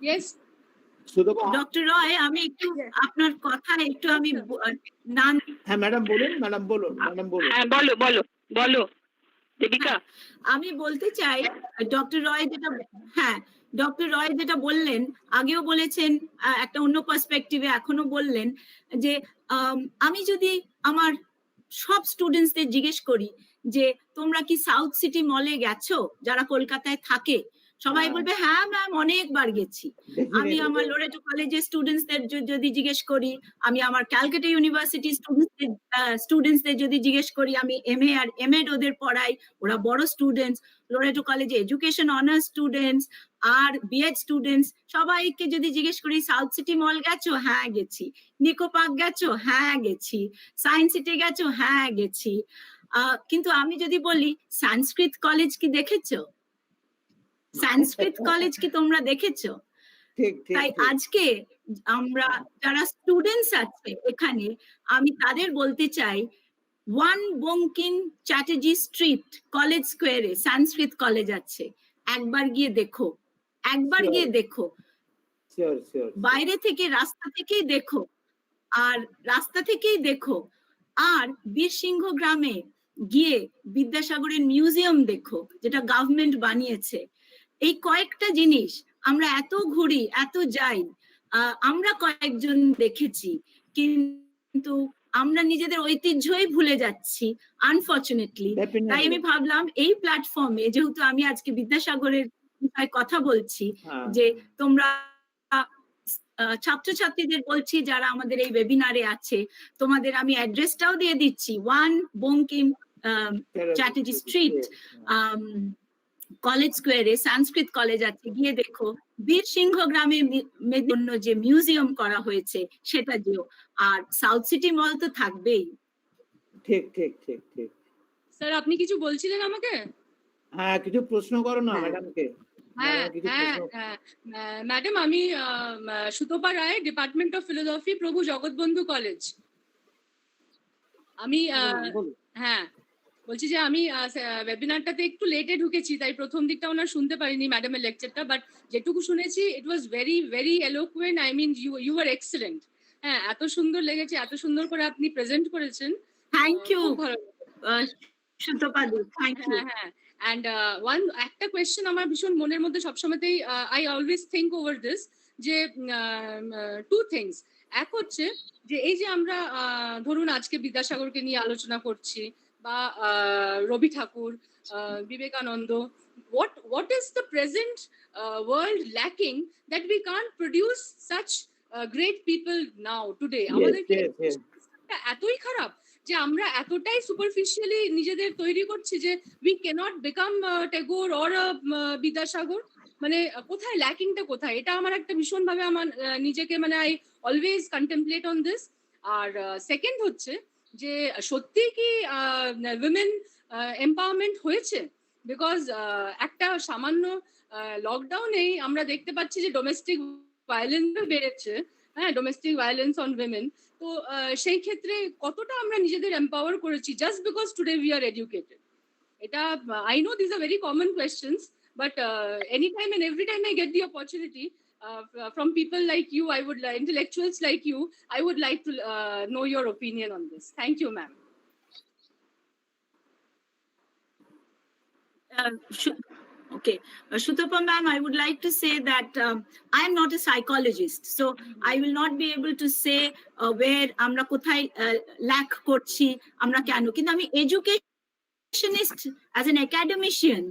Yes. Sutapa. Dr. Roy, আমি একটু আপনার কথা একটু আমি নাম madam বলুন। হ্যাঁ, বলো দেবিকা। আমি বলতে চাই, ডক্টর রয় যেটা বললেন, আগেও বলেছেন একটা অন্য পার্সপেক্টিভে, এখনো বললেন যে আমি যদি আমার সব স্টুডেন্টসদের জিজ্ঞেস করি যে তোমরা কি সাউথ সিটি মলে গেছো, যারা কলকাতায় থাকে, সবাই বলবে হ্যাঁ ম্যাম অনেকবার গেছি। আমি আমার লোরেটো কলেজের স্টুডেন্টসদের যদি জিজ্ঞেস করি, আমি আমার ক্যালকাটা ইউনিভার্সিটি স্টুডেন্টসদের যদি জিজ্ঞেস করি, আমি এমএ আর এমএড ওদের পড়াই, ওরা বড় স্টুডেন্টস, লোরেটো কলেজে education honours students are B Ed students, সবাইকে যদি জিজ্ঞেস করি সাউথ সিটি মল গেছো, হ্যাঁ গেছি। নিকো পার্ক গেছো, হ্যাঁ গেছি। সায়েন্স সিটি গেছো, হ্যাঁ গেছি। কিন্তু আমি যদি বলি সংস্কৃত কলেজ কি দেখেছো, সংস্কৃত কলেজ কি তোমরা দেখেছো? ঠিক ঠিক তাই ঠিক। আজকে আমরা যারা স্টুডেন্টস আছে এখানে, আমি তাদের বলতে চাই, one Bankim Chatterjee street college স্কোয়ারে সংস্কৃত কলেজ আছে, একবার গিয়ে দেখো, একবার Sure. গিয়ে দেখো, শিওর শিওর। বাইরে থেকে রাস্তা থেকেই দেখো, আর রাস্তা থেকেই দেখো। আর বীরসিংহ গ্রামে গিয়ে বিদ্যাসাগরের মিউজিয়াম দেখো, যেটা গভর্নমেন্ট বানিয়েছে। এই কয়েকটা জিনিস আমরা এত ঘুরি, এত যাই, আমরা কয়েকজন দেখেছি, কিন্তু আমরা নিজেদের ঐতিহ্যই ভুলে যাচ্ছি আনফরচুনেটলি। তাই আমি ভাবলাম এই প্ল্যাটফর্মে, যেহেতু আমি আজকে বিদ্যাসাগরের বিষয়ে কথা বলছি, যে তোমরা ছাত্রছাত্রীদের বলছি যারা আমাদের এই ওয়েবিনারে আছে, তোমাদের আমি অ্যাড্রেসটাও দিয়ে দিচ্ছি, one Bankim Chatterjee street college স্কোয়ারে সংস্কৃত কলেজ আছে, গিয়ে দেখো। বীরসিংহ গ্রামে জন্য যে মিউজিয়াম করা হয়েছে সেটা যেও, আর সাউথ সিটি মল তো থাকবেই। ঠিক ঠিক ঠিক ঠিক। স্যার আপনি কিছু বলছিলেন আমাকে? হ্যাঁ, কিছু প্রশ্ন করো না ম্যাডামকে। হ্যাঁ হ্যাঁ ম্যাডাম, আমি সুতপা রায়, ডিপার্টমেন্ট অফ ফিলোসফি, প্রভু জগৎবন্ধু কলেজ। আমি হ্যাঁ বলছি যে আমি ওয়েবিনারটাতে একটু লেটে ঢুকেছি, তাই প্রথম দিকটা ওনার শুনতে পারিনি ম্যাডামের লেকচারটা, বাট যেটুকু শুনেছি it was very very eloquent. I mean you are excellent. হ্যাঁ, এত সুন্দর লেগেছে, এত সুন্দর করে আপনি প্রেজেন্ট করেছেন। থ্যাংক ইউ ভালো সুতপা দি, থ্যাংক ইউ। হ্যাঁ, and একটা কোয়েশ্চেন আমার ভীষণ মনের মধ্যে সবসময়তেই, I always think over this, যে টু থিংস। এক হচ্ছে যে এই যে আমরা ধরুন আজকে বিদ্যাসাগরকে নিয়ে আলোচনা করছি, বা Rabi Thakur, Vivekananda, what is the present world lacking that we can't produce such great people now today? আমাদের এতই খারাপ যে আমরা এতটাই সুপারফিশিয়ালি নিজেদের তৈরি করছি যে we can't become Tagore or Vidyasagar. মানে কোথায় ল্যাকিংটা কোথায়? এটা আমার একটা ভীষণ ভাবে আমার নিজেকে, মানে I always contemplate on this. আর সেকেন্ড হচ্ছে যে সত্যি কি উইমেন এম্পাওয়ারমেন্ট হয়েছে? বিকজ একটা সামান্য লকডাউনেই আমরা দেখতে পাচ্ছি যে ডোমেস্টিক ভায়োলেন্স বেড়েছে। হ্যাঁ, ডোমেস্টিক ভায়োলেন্স অন উইমেন। তো সেই ক্ষেত্রে কতটা আমরা নিজেদের এম্পাওয়ার করেছি just because today we are educated? এটা I know this are very common questions, but anytime and every time I get the opportunity from people like you, I would intellectuals like you, I would like to know your opinion on this. Thank you, ma'am. Okay, Shutapa ma'am, I would like to say that I am not a psychologist, so I will not be able to say where amra kothay lack korchi, amra keno, kintu ami educationist, as an academician,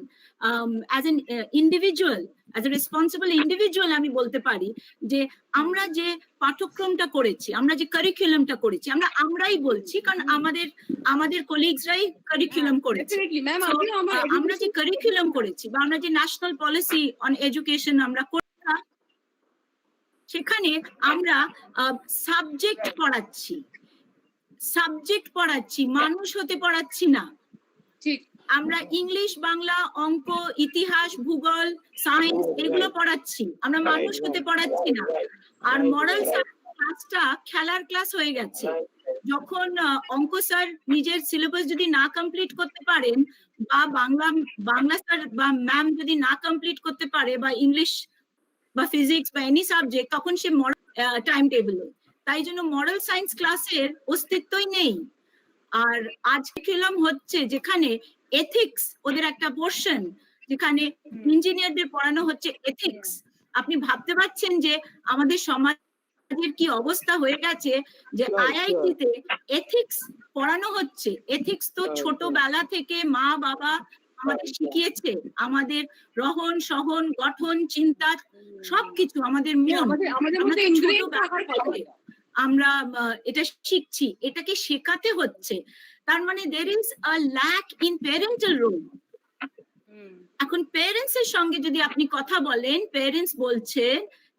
as an individual, as a responsible individual, আমি বলতে পারি যে আমরা যে পাঠ্যক্রমটা করেছি, আমরা যে কারিকুলামটা করেছি, আমরাই বলছি, কারণ আমাদের কলিগসরাই কারিকুলাম করেছে। আমরা যে কারিকুলাম করেছি, বা আমরা যে ন্যাশনাল পলিসি অন এডুকেশন আমরা করেছি, সেখানে আমরা সাবজেক্ট পড়াচ্ছি, মানুষ হতে পড়াচ্ছি না। ঠিক, আমরা ইংলিশ, বাংলা, অঙ্ক, ইতিহাস, ভূগোল, সায়েন্স এগুলো পড়াচ্ছি, আমরা মানুষ হতে পড়াচ্ছি না। আর মরাল ক্লাসটা খেলার ক্লাস হয়ে গেছে। যখন অঙ্ক স্যার নিজের সিলেবাস যদি না কমপ্লিট করতে পারেন, বা বাংলা স্যার বা ম্যাম যদি না কমপ্লিট করতে পারে, বা ইংলিশ বা ফিজিক্স বা এনি সাবজেক্ট, তখন সে টাইম টেবিলে। তাই জন্য মরাল সায়েন্স ক্লাসের অস্তিত্বই নেই। আর আজকে খেলাম হচ্ছে যেখানে এথিক্স ওদের একটা পোর্শন, যেখানে ইঞ্জিনিয়ারদের পড়ানো হচ্ছে এথিক্স। আপনি ভাবতে পারছেন যে আমাদের সমাজের কি অবস্থা হয়ে গেছে, যে আইআইটিতে এথিক্স পড়ানো হচ্ছে। এথিক্স তো ছোটবেলা থেকে মা বাবা আমাদের শিখিয়েছে, আমাদের রহন সহন, গঠন, চিন্তা সবকিছু, আমাদের আমরা এটা শিখছি, এটাকে শেখাতে হচ্ছে। তার মানে there is a lack in parental role. এখন প্যারেন্টস এর সঙ্গে যদি আপনি কথা বলেন, প্যারেন্টস বলছে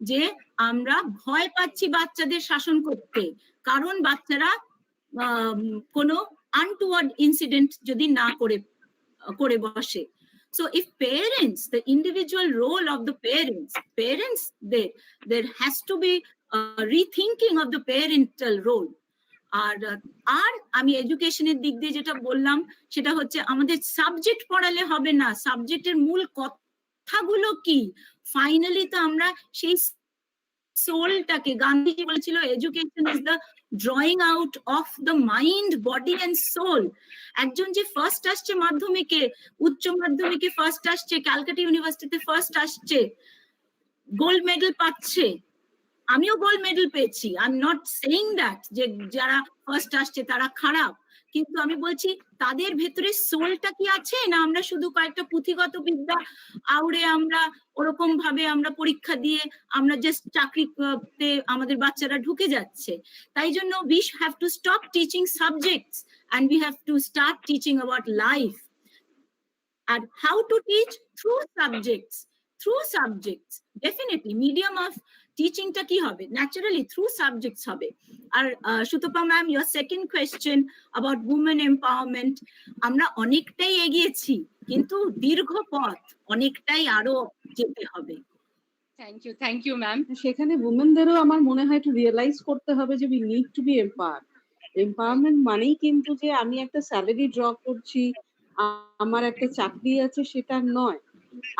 যে আমরা ভয় পাচ্ছি বাচ্চাদের শাসন করতে, কারণ বাচ্চারা কোনো আনটুয়ার্ড ইনসিডেন্ট যদি না করে বসে। So if parents, the individual role of the parents, there has to be a rethinking of the parental role. আর আমি এডুকেশনের দিক দিয়ে যেটা বললাম সেটা হচ্ছে আমাদের সাবজেক্ট পড়ালে হবে না, সাবজেক্টের মূল কথাগুলো কি, ফাইনালি তো আমরা সেই সোলটাকে, গান্ধীজি বলেছিল education is the drawing out of the mind, body and soul. একজন যে ফার্স্ট আসছে মাধ্যমিকে, উচ্চ মাধ্যমিকে ফার্স্ট আসছে, ক্যালকাটা ইউনিভার্সিটিতে ফার্স্ট আসছে, গোল্ড মেডেল পাচ্ছে, আমিও গোল্ড মেডেল পেয়েছি, I am not saying that যে যারা ফার্স্ট আসছে তারা খারাপ, কিন্তু আমি বলছি তাদের ভেতরে সোলটা কি আছে, না আমরা শুধু কয়েকটা পুঁথিগত বিদ্যা আউড়ে আমরা ওরকম ভাবে আমরা পরীক্ষা দিয়ে আমরা জাস্ট চাকরিতে আমাদের বাচ্চারা ঢুকে যাচ্ছে। তাই জন্য we have to stop teaching subjects and we have to start teaching about life. And how to teach? Through subjects, definitely medium of teaching টা কি হবে, naturally through subjects হবে। আর Sutapa ma'am, your second question about women empowerment, আমরা অনেকটাই এগিয়েছি, কিন্তু দীর্ঘ পথ, অনেকটাই আরো যেতে হবে। Thank you ma'am. সেখানে উমেনদেরও আমার মনে হয় একটু রিয়েলাইজ করতে হবে যে we need to be empowered. Empowerment মানেই কিন্তু যে আমি একটা স্যালারি ড্র করছি, আমার একটা চাকরি আছে, সেটা নয়।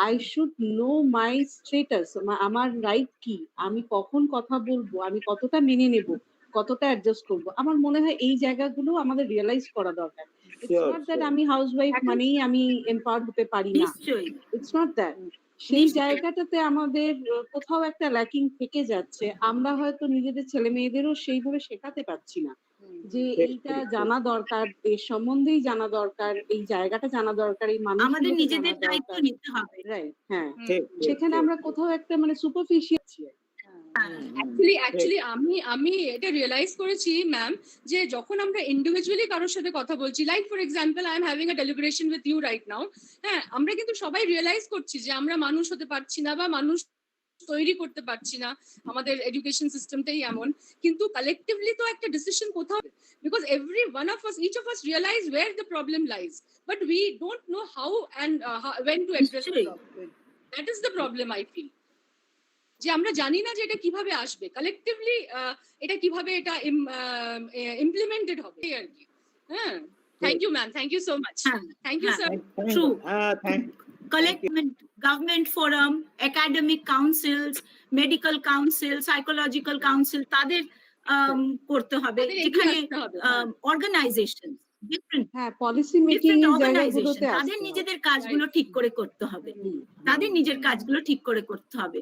I should know my status, আমার রাইট কি, আমি কখন কথা বলবো, আমি কতটা মেনে নেব, কতটা অ্যাডজাস্ট করবো। আমার মনে হয় এই জায়গাগুলো আমাদের রিয়েলাইজ করা দরকার। ইটস নট দ্যাট আমি হাউসওয়াইফ মানেই আমি এম্পাওয়ার্ড হতে পারি না, ইটস নট দ্যাট। সেই জায়গাটাতে আমাদের কোথাও একটা ল্যাকিং থেকে যাচ্ছে। আমরা হয়তো নিজেদের ছেলে মেয়েদেরও সেইভাবে শেখাতে পারছি না যে এইটা জানা দরকার, এর সম্বন্ধেই জানা দরকার, এই জায়গাটা জানা দরকার, এই মানুষ আমাদের নিজেদের দায়িত্ব নিতে হবে। রাইট, হ্যাঁ। সেখানে আমরা কোথাও একটা মানে সুপারফিশিয়াল। অ্যাকচুয়ালি আমি এটা রিয়েলাইজ করেছি ম্যাম, যে যখন আমরা ইন্ডিভিজুয়ালি কারোর সাথে কথা বলছি, like for example I am having a deliberation with you right now, হ্যাঁ, আমরা কিন্তু সবাই রিয়েলাইজ করছি যে আমরা মানুষ হতে পারছি না বা মানুষ তৈরি করতে পারছি না, আমাদের এডুকেশন সিস্টেমটাই এমন। কিন্তু কালেকটিভলি তো একটা ডিসিশন কোথাও, because every one of us, each of us realise where the problem lies, but we don't know how and when to address the problem. That is the problem I feel, যে আমরা জানি না যে এটা কিভাবে আসবে, collectively এটা কিভাবে এটা ইমপ্লিমেন্টেড হবে আর কি। হ্যাঁ, thank you ma'am, thank you so much, thank you sir. True, government forum, academic councils, medical council, psychological council, তাদের করতে হবে, যেখানে অর্গানাইজেশন, ডিফারেন্ট পলিসি মেকিং এর জায়গাগুলোতে তাদের নিজেদের কাজগুলো ঠিক করে করতে হবে, তাদের নিজের কাজগুলো ঠিক করে করতে হবে।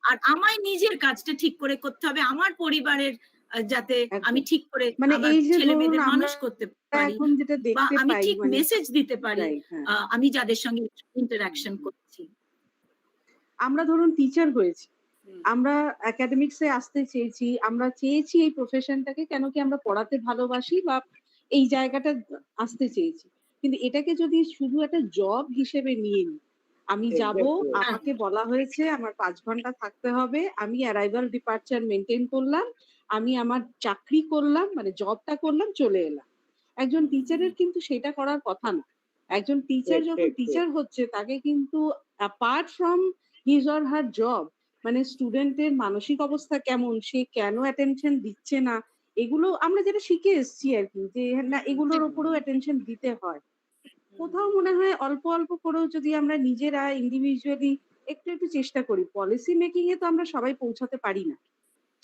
আর আমায় নিজের কাজটা ঠিক করে করতে হবে, আমার পরিবারের যাতে আমি ঠিক করে মানে এই যে ছেলে মেয়েদের মানুষ করতে পারি, এখন যেটা বা দেখতে আমি পাই, ঠিক মেসেজ দিতে পারি আমি যাদের সঙ্গে ইন্টারঅ্যাকশন করছি। আমরা ধরুন টিচার হয়েছি, আমরা একাডেমিক্সে আসতে চেয়েছি, আমরা চেয়েছি এই প্রফেশনটাকে, কেন কি আমরা পড়াতে ভালোবাসি বা এই জায়গাটা আসতে চেয়েছি। কিন্তু এটাকে যদি শুধু একটা জব হিসেবে নিয়ে নিই, আমি যাব, আমাকে বলা হয়েছে আমার 5 ঘন্টা থাকতে হবে, আমি অ্যারাইভাল ডিপার্চার মেনটেন করলাম, আমি আমার চাকরি করলাম, মানে জবটা করলাম, চলে এলাম। একজন টিচারের কিন্তু সেটা করার কথা না। একজন টিচার যখন টিচার হচ্ছে, তাকে কিন্তু apart from his or her job, মানে স্টুডেন্টের মানসিক অবস্থা কেমন, সে কেন অ্যাটেনশন দিচ্ছে না, এগুলো আমরা যেটা শিখে এসেছি আর কি, যে না এগুলোর উপরেও অ্যাটেনশন দিতে হয়। কোথাও মনে হয় অল্প অল্প করেও যদি আমরা নিজেরা ইন্ডিভিজুয়ালি একটু একটু চেষ্টা করি, পলিসি মেকিং এ তো আমরা সবাই পৌঁছাতে পারি না,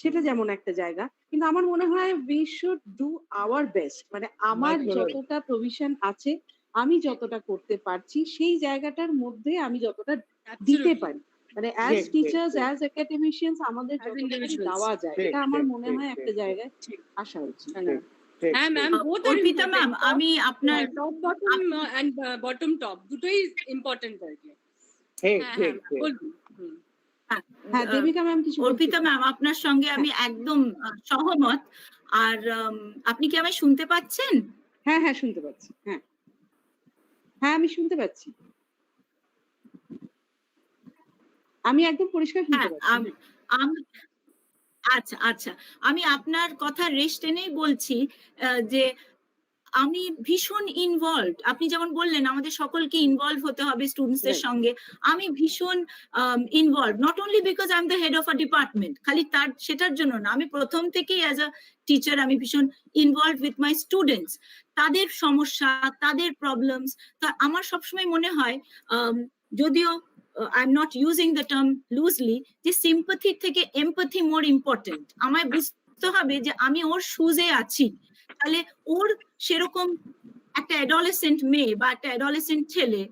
সেটা যেমন একটা জায়গা, কিন্তু আমার মনে হয় we should do our best, মানে আমার যতটা প্রভিশন আছে, আমি যতটা করতে পারছি, সেই জায়গাটার মধ্যে আমি যতটা দিতে পারি, মানে অ্যাজ টিচার্স, অ্যাজ একাডেমিশিয়ানস আমাদের যতটা দেওয়া যায়, এটা আমার মনে হয় একটা জায়গায় আসা উচিত। হ্যাঁ ম্যাম, অর্পিতা ম্যাম, আমি আপনার top bottom and bottom top দুটোই ইম্পর্টেন্ট আর কি। হ্যাঁ দেবিকা ম্যাম কিছু। অর্পিতা ম্যাম, আপনার সঙ্গে আমি একদম সহমত। আর আপনি কি আমায় শুনতে পাচ্ছেন? হ্যাঁ হ্যাঁ শুনতে পাচ্ছি, হ্যাঁ হ্যাঁ আমি শুনতে পাচ্ছি, আমি একদম পরিষ্কার শুনতে পাচ্ছি। আচ্ছা আচ্ছা, আমি আপনার কথা রেশ টেনেই বলছি যে আমি ভীষণ ইনভলভ, আপনি যেমন বললেন আমাদের সকলকে ইনভলভ হতে হবে স্টুডেন্টসদের Right. সঙ্গে, আমি ভীষণ involve, not only because I am the head of a department, খালি তার সেটার জন্য না, আমি প্রথম থেকেই অ্যাজ আ টিচার আমি ভীষণ ইনভলভ উইথ মাই স্টুডেন্টস, তাদের সমস্যা, তাদের প্রবলেমস। তা আমার সবসময় মনে হয়, যদিও I am not using the term loosely, যে সিম্পাথি থেকে এমপ্যাথি মোর ইম্পর্টেন্ট। আমায় বুঝতে হবে যে আমি ওর শুজে আছি, তাহলে ওর সেরকম একটা অ্যাডোলেসেন্ট মেয়ে বা একটা অ্যাডোলেসেন্ট ছেলে,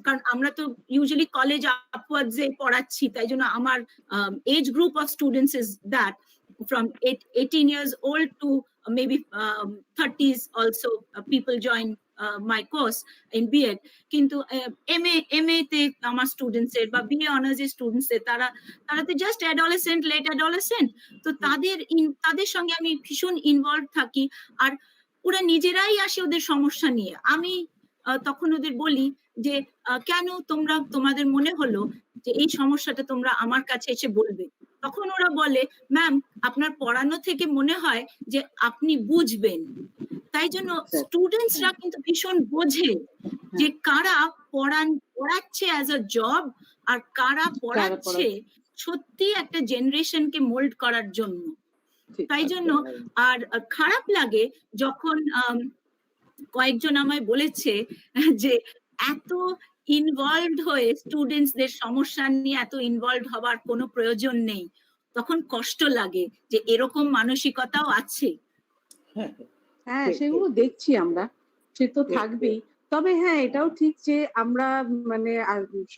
কারণ আমরা তো ইউজুয়ালি কলেজ আপওয়ার্ডস এ পড়াচ্ছি, তাই জন্য আমার age group of students is that from 18 years old to maybe 30s also, people join my course in B.Ed. কিন্তু MA তে আমার স্টুডেন্টস এর বা BA অনার্স এর স্টুডেন্টস এর তারা তো জাস্ট অ্যাডোলেসেন্ট, লেট অ্যাডোলেসেন্ট, তো তাদের সঙ্গে আমি ভীষণ ইনভলভ থাকি। আর ওরা নিজেরাই আসে ওদের সমস্যা নিয়ে, আমি তখন ওদের বলি যে কেন তোমাদের মনে হলো যে এই সমস্যাটা তোমরা আমার কাছে এসে বলবে, তখন ওরা বলে ম্যাম আপনার পড়ানো থেকে মনে হয় যে আপনি বুঝবেন। তাই জন্য স্টুডেন্টসরা কিন্তু ভীষণ বোঝে যে কারা পড়াচ্ছে অ্যাজ আ জব আর কারা পড়াচ্ছে সত্যি একটা জেনারেশনকে মোল্ড করার জন্য। তাই জন্য আর খারাপ লাগে যখন কয়েকজন আমায় বলেছে যে এত ইনভলভড হয়ে স্টুডেন্টসদের সমস্যা নিয়ে এত ইনভলভড হবার কোনো প্রয়োজন নেই, তখন কষ্ট লাগে যে এরকম মানসিকতাও আছে। হ্যাঁ, সেগুলো দেখছি আমরা, সে তো থাকবেই। তবে হ্যাঁ, এটাও ঠিক যে আমরা মানে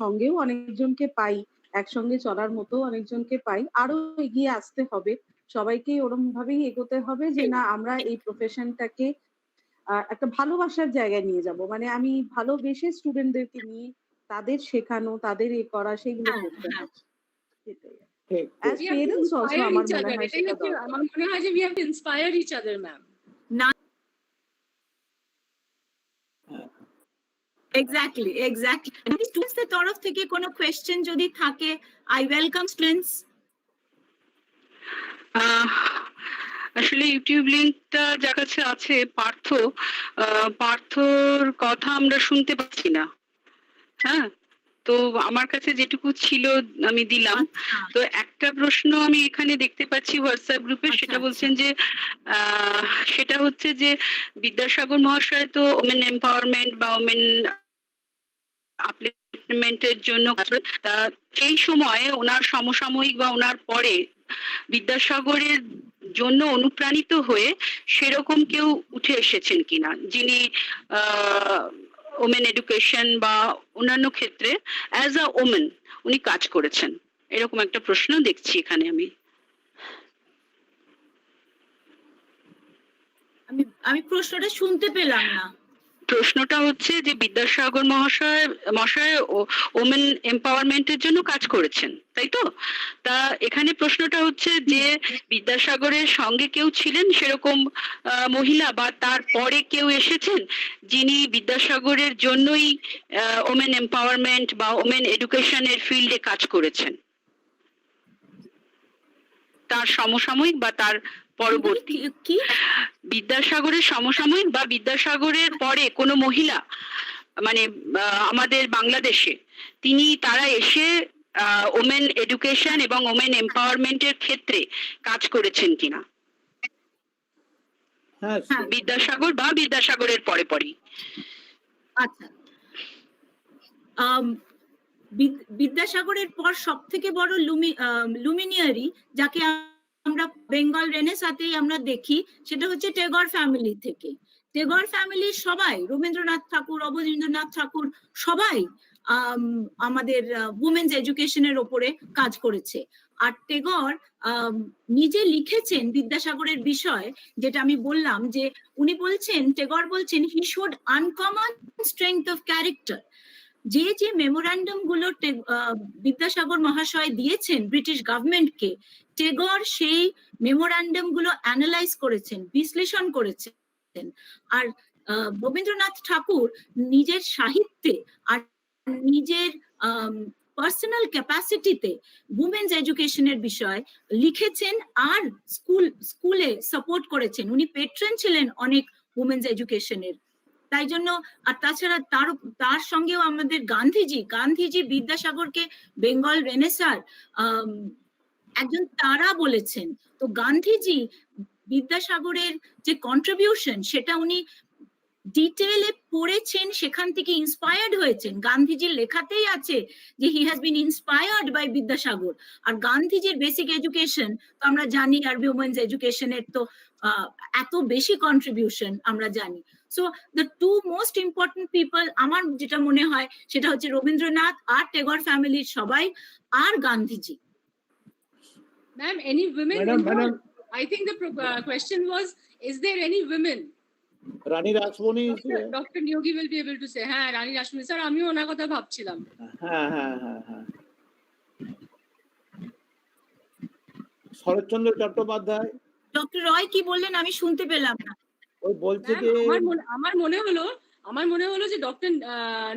সঙ্গেও অনেকজনকে পাই, একসঙ্গে চলার মতো অনেকজনকে পাই, আরো এগিয়ে আসতে হবে, সবাইকেই ওরকম ভাবেই এগোতে হবে যে না আমরা এই প্রফেশনটাকে একটা ভালোবাসার জায়গায় নিয়ে যাব, মানে আমি ভালোবেসে স্টুডেন্টদেরকে নিয়ে তাদের শেখানো, তাদের করা, সেগুলো করতে হবে। সেটাই। As parents also আমার মনে হয় সেটা দরকার। আমার মনে হয় যে we have to inspire each other, ma'am. Exactly স্টুডেন্টসদের তরফ থেকে কোনো কোয়েশ্চেন যদি থাকে, আই ওয়েলকাম স্টুডেন্টস। আসলে ইউটিউব লিংকটা যার কাছে আছে, পার্থর কথা আমরা শুনতে পাচ্ছি না। হ্যাঁ, তো আমার কাছে যেটুকু ছিল আমি দিলাম। তো একটা প্রশ্ন আমি এখানে দেখতে পাচ্ছি হোয়াটসঅ্যাপ গ্রুপে, সেটা বলছেন যে সেটা হচ্ছে যে বিদ্যাসাগর মহাশয় তো ওমেন এম্পাওয়ারমেন্ট বা ওমেন আপলিফমেন্টের জন্য, তা সেই সময়ে ওনার সমসাময়িক বা ওনার পরে বিদ্যাসাগরের জন্য অনুপ্রাণিত হয়ে সেরকম কেউ উঠে এসেছেন কিনা, যিনি ওমেন এডুকেশন বা অন্যান্য ক্ষেত্রে অ্যাজ আ ওমেন উনি কাজ করেছেন, এরকম একটা প্রশ্ন দেখছি এখানে আমি প্রশ্নটা শুনতে পেলাম না। প্রশ্নটা হচ্ছে যে বিদ্যাসাগর মহাশয় ওমেন এম্পাওয়ারমেন্টের জন্য কাজ করেছেন, তাই তো? তা এখানে প্রশ্নটা হচ্ছে যে বিদ্যাসাগরের সঙ্গে কেউ ছিলেন সেরকম মহিলা, বা তারপরে কেউ এসেছেন যিনি বিদ্যাসাগরের জন্যই ওমেন এম্পাওয়ারমেন্ট বা ওমেন এডুকেশনের ফিল্ডে কাজ করেছেন, তার সমসাময়িক বা তার পরবর্তী? বিদ্যাসাগরের সমসাময়িক বা বিদ্যাসাগরের পরে কোনো মহিলা, মানে আমাদের বাংলাদেশে তারা এসে ওমেন এডুকেশন এবং ওমেন এম্পাওয়ারমেন্টের ক্ষেত্রে কাজ করেছেন কিনা, বিদ্যাসাগর বা বিদ্যাসাগরের পরে? আচ্ছা, বিদ্যাসাগরের পর সব থেকে বড় লুমিনিয়ারি যাকে আমরা বেঙ্গল রেনেসাতেই আমরা দেখি, সেটা হচ্ছে টেগর ফ্যামিলি থেকে। টেগর ফ্যামিলির সবাই, রবীন্দ্রনাথ ঠাকুর, অবনীন্দ্রনাথ ঠাকুর, সবাই আমাদের উমেন্স এডুকেশনের ওপরে কাজ করেছে। আর টেগর নিজে লিখেছেন বিদ্যাসাগরের বিষয়, যেটা আমি বললাম যে উনি বলছেন, টেগর বলছেন হি showed uncommon strength of character. যে মেমোরান্ডাম গুলো বিদ্যাসাগর মহাশয় দিয়েছেন ব্রিটিশ গভর্নমেন্টকে, টেগর সেই মেমোরান্ডাম গুলো অ্যানালাইজ করেছেন, বিশ্লেষণ করেছেন। আর রবীন্দ্রনাথ ঠাকুর নিজের সাহিত্যে আর নিজের পার্সোনাল ক্যাপাসিটিতে উমেন্স এডুকেশনের বিষয় লিখেছেন আর স্কুলে সাপোর্ট করেছেন। উনি পেট্রন ছিলেন অনেক উমেন্স এডুকেশনের। তাই জন্য আর তাছাড়া তার সঙ্গেও আমাদের গান্ধীজি বিদ্যাসাগরকে বেঙ্গল রেনেসার একজন তারা বলেছেন। তো গান্ধীজি বিদ্যাসাগরের যে কন্ট্রিবিউশন সেটা উনি ডিটেইলে পড়েছেন, সেখান থেকে ইন্সপায়ার্ড হয়েছেন। গান্ধীজির লেখাতেই আছে যে he has been inspired by Vidyasagar. আর গান্ধীজির বেসিক এডুকেশন তো আমরা জানি, আরবি উমেন্স এডুকেশনের তো এত বেশি কন্ট্রিবিউশন আমরা জানি। So the two most important people আমার যেটা মনে হয় সেটা হচ্ছে রবীন্দ্রনাথ আর টেগর ফ্যামিলির সবাই, আর Gandhiji. Ma'am, any women Madam, involved? madam. I think the question was, is there any women? Rani Rashmoni is Dr. Niyogi will be able to say, হ্যাঁ রানী Rashmoni sir, আমিও ওনার কথা ভাবছিলাম। হ্যাঁ। শরৎচন্দ্র চট্টোপাধ্যায়। ডক্টর রয় কি বললেন আমি শুনতে পেলাম না। ওই বলছে যে আমার মনে হলো যে ডক্টর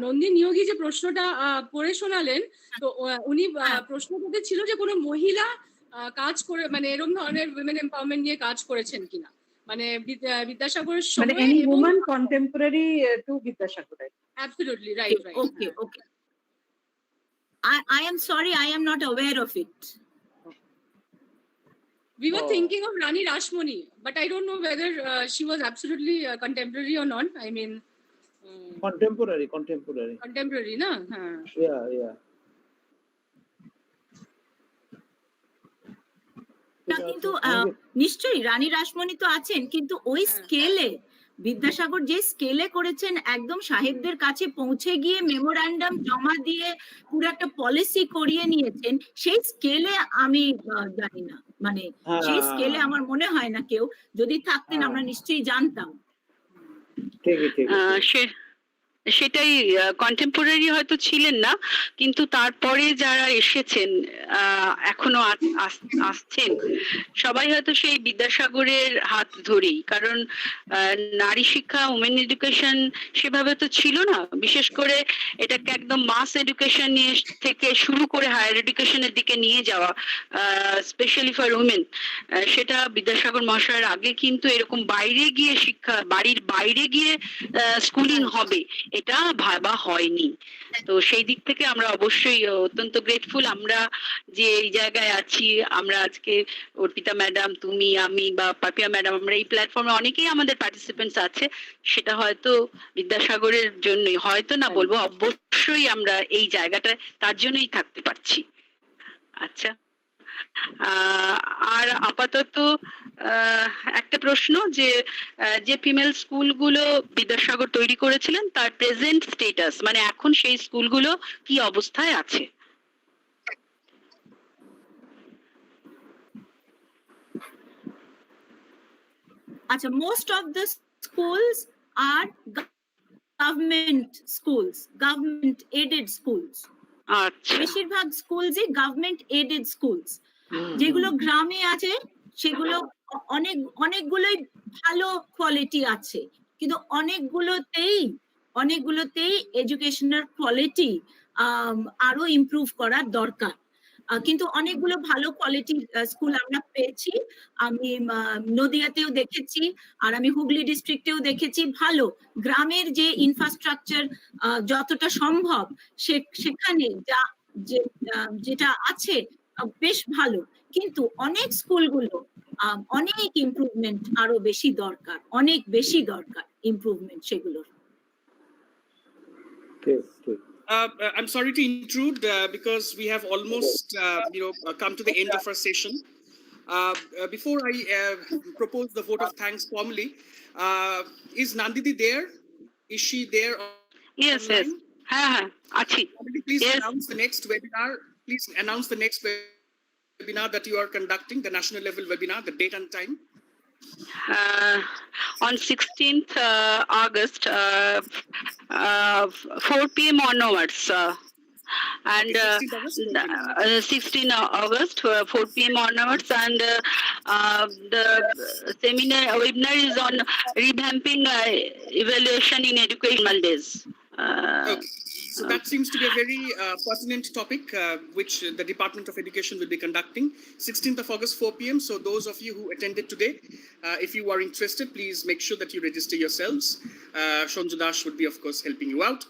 নন্দী নিয়োগী যে প্রশ্নটা পড়ে শোনালেন, তো উনি প্রশ্নটাতে ছিল যে কোনো মহিলা কাজ করে, মানে এরকম ধরনের উইমেন এম্পাওয়ারমেন্ট নিয়ে কাজ করেছেন কিনা, মানে বিদ্যাসাগরের মানে সময় any woman contemporary to Vidyasagar. Absolutely right. Okay. I am sorry, I am not aware of it. We were thinking of Rani Rashmoni, but I don't know whether she was absolutely contemporary or not. I mean, contemporary. Contemporary, na? Yeah. কিন্তু নিশ্চয়ই রানী রাসমণি তো আছেন, কিন্তু ওই স্কেলে বিদ্যাসাগর যে স্কেলে করেছেন, একদম সাহেবদের কাছে পৌঁছে গিয়ে মেমোরান্ডাম জমা দিয়ে পুরো একটা পলিসি করিয়ে নিয়েছেন, সেই স্কেলে আমি জানি না, মানে সেই স্কেলে আমার মনে হয় না কেউ, যদি থাকতেন আমরা নিশ্চয়ই জানতাম। সেটাই, কন্টেম্পোরারি হয়তো ছিলেন না, কিন্তু তারপরে যারা এসেছেন এখনো আসছেন সবাই হয়তো সেই বিদ্যাসাগরের হাত ধরেই, কারণ নারী শিক্ষা, উমেন এডুকেশন সেভাবে তো ছিল না, বিশেষ করে এটাকে একদম মাস এডুকেশন থেকে শুরু করে হায়ার এডুকেশনের দিকে নিয়ে যাওয়া, স্পেশালি ফর উমেন, সেটা বিদ্যাসাগর মহাশয়ের আগে কিন্তু এরকম বাইরে গিয়ে শিক্ষা, বাড়ির বাইরে গিয়ে স্কুলিং হবে এটা ভাবা হয়নি। তো সেই দিক থেকে আমরা অবশ্যই অত্যন্ত গ্রেটফুল আমরা যে এই জায়গায় আছি। আমরা আজকে অর্পিতা ম্যাডাম, তুমি, আমি বা পাপিয়া ম্যাডাম, আমরা এই প্ল্যাটফর্মে অনেকেই আমাদের পার্টিসিপেন্টস আছে, সেটা হয়তো বিদ্যাসাগরের জন্যই, হয়তো না বলবো অবশ্যই আমরা এই জায়গাটা তার জন্যই থাকতে পারছি। আচ্ছা, আর আপাতত একটা প্রশ্ন, যে ফিমেল স্কুলগুলো বিদ্যাসাগর তৈরি করেছিলেন তার প্রেজেন্ট স্টেটাস, মানে এখন সেই স্কুলগুলো কি অবস্থায় আছে? আচ্ছা, মোস্ট অফ দ্য স্কুলস আর government schools, government aided schools. আচ্ছা, বেশিরভাগ স্কুলসই গভর্নমেন্ট এডেড স্কুলস। যেগুলো গ্রামে আছে সেগুলো অনেকগুলোই ভালো কোয়ালিটি আছে, কিন্তু অনেকগুলোতেই এডুকেশনাল কোয়ালিটি আরো ইমপ্রুভ করার দরকার। কিন্তু অনেকগুলো ভালো কোয়ালিটির স্কুল আমরা পেয়েছি। আমি নদিয়াতেও দেখেছি, আর আমি হুগলি ডিস্ট্রিক্টেও দেখেছি। ভালো গ্রামের যে ইনফ্রাস্ট্রাকচার যতটা সম্ভব সেখানে যেটা আছে বেশ ভালো, কিন্তু অনেক স্কুলগুলো অনেক ইমপ্রুভমেন্ট আরো বেশি দরকার, অনেক বেশি দরকার ইমপ্রুভমেন্ট সেগুলোর। I'm sorry to intrude because we have almost come to the end of our session. Before I propose the vote of thanks formally, is Nandidi there? Is she there? Yes. Achi. Please announce the next webinar. Please announce the next webinar that you are conducting, the national level webinar, the date and time. On 16th August, 4 p.m. onwards, and 16 August, 4 p.m. onwards, and the webinar is on revamping evaluation in educational days. Okay. So that seems to be a very pertinent topic, which the Department of Education will be conducting 16th of August, 4 p.m. So those of you who attended today, if you are interested, please make sure that you register yourselves. Shonju Dash would be, of course, helping you out.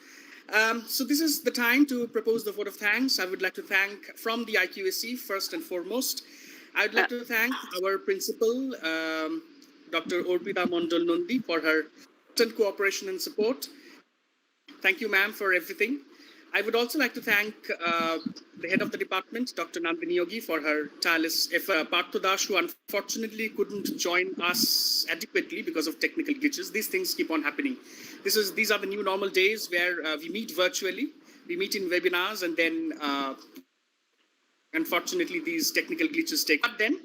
So this is the time to propose the vote of thanks. I would like to thank from the IQAC first and foremost. I would like to thank our principal, Dr. Orpita Mondol Nondi, for her constant cooperation and support. Thank you, ma'am, for everything. I would also like to thank the head of the department, Dr. Nandini Yogi, for her tireless effort. Partho Dash, who unfortunately couldn't join us adequately because of technical glitches. These things keep on happening. These are the new normal days where we meet virtually, we meet in webinars, and then unfortunately these technical glitches take. But then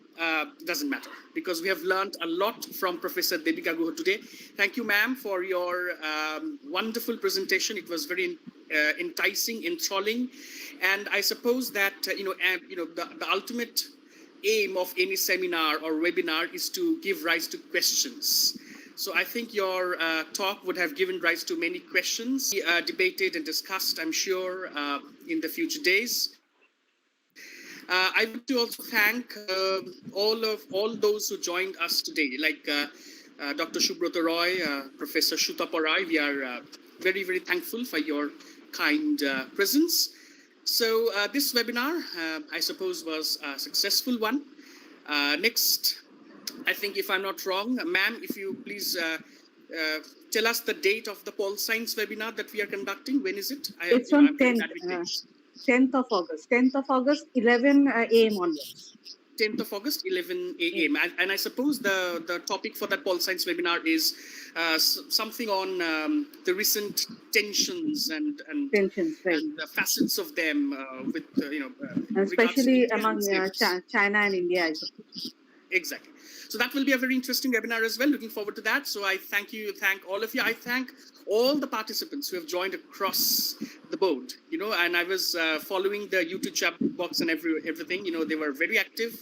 doesn't matter, because we have learned a lot from Professor Devika Guha today. Thank you, ma'am, for your wonderful presentation. It was very enticing, enthralling, and I suppose that the ultimate aim of any seminar or webinar is to give rise to questions. So I think your talk would have given rise to many questions, debated and discussed, I'm sure, in the future days. I would also thank all those who joined us today, like Dr. Subroto Roy, Professor Shutapa Rai. We are very, very thankful for your kind presence. So this webinar, I suppose, was a successful one. Next, I think, if I'm not wrong, ma'am, if you please tell us the date of the Pol Science webinar that we are conducting. When is it? It's on 10th of August. 10th of August, 11 a.m. onwards. 10th of August, 11 a.m. And I suppose the topic for that Pol Science webinar is something on the recent tensions and the facets of them with especially among China and India, I suppose. Exactly. So that will be a very interesting webinar as well. Looking forward to that. So I thank all of you. I thank all the participants who have joined across the board. And I was following the YouTube chat box and everything. They were very active,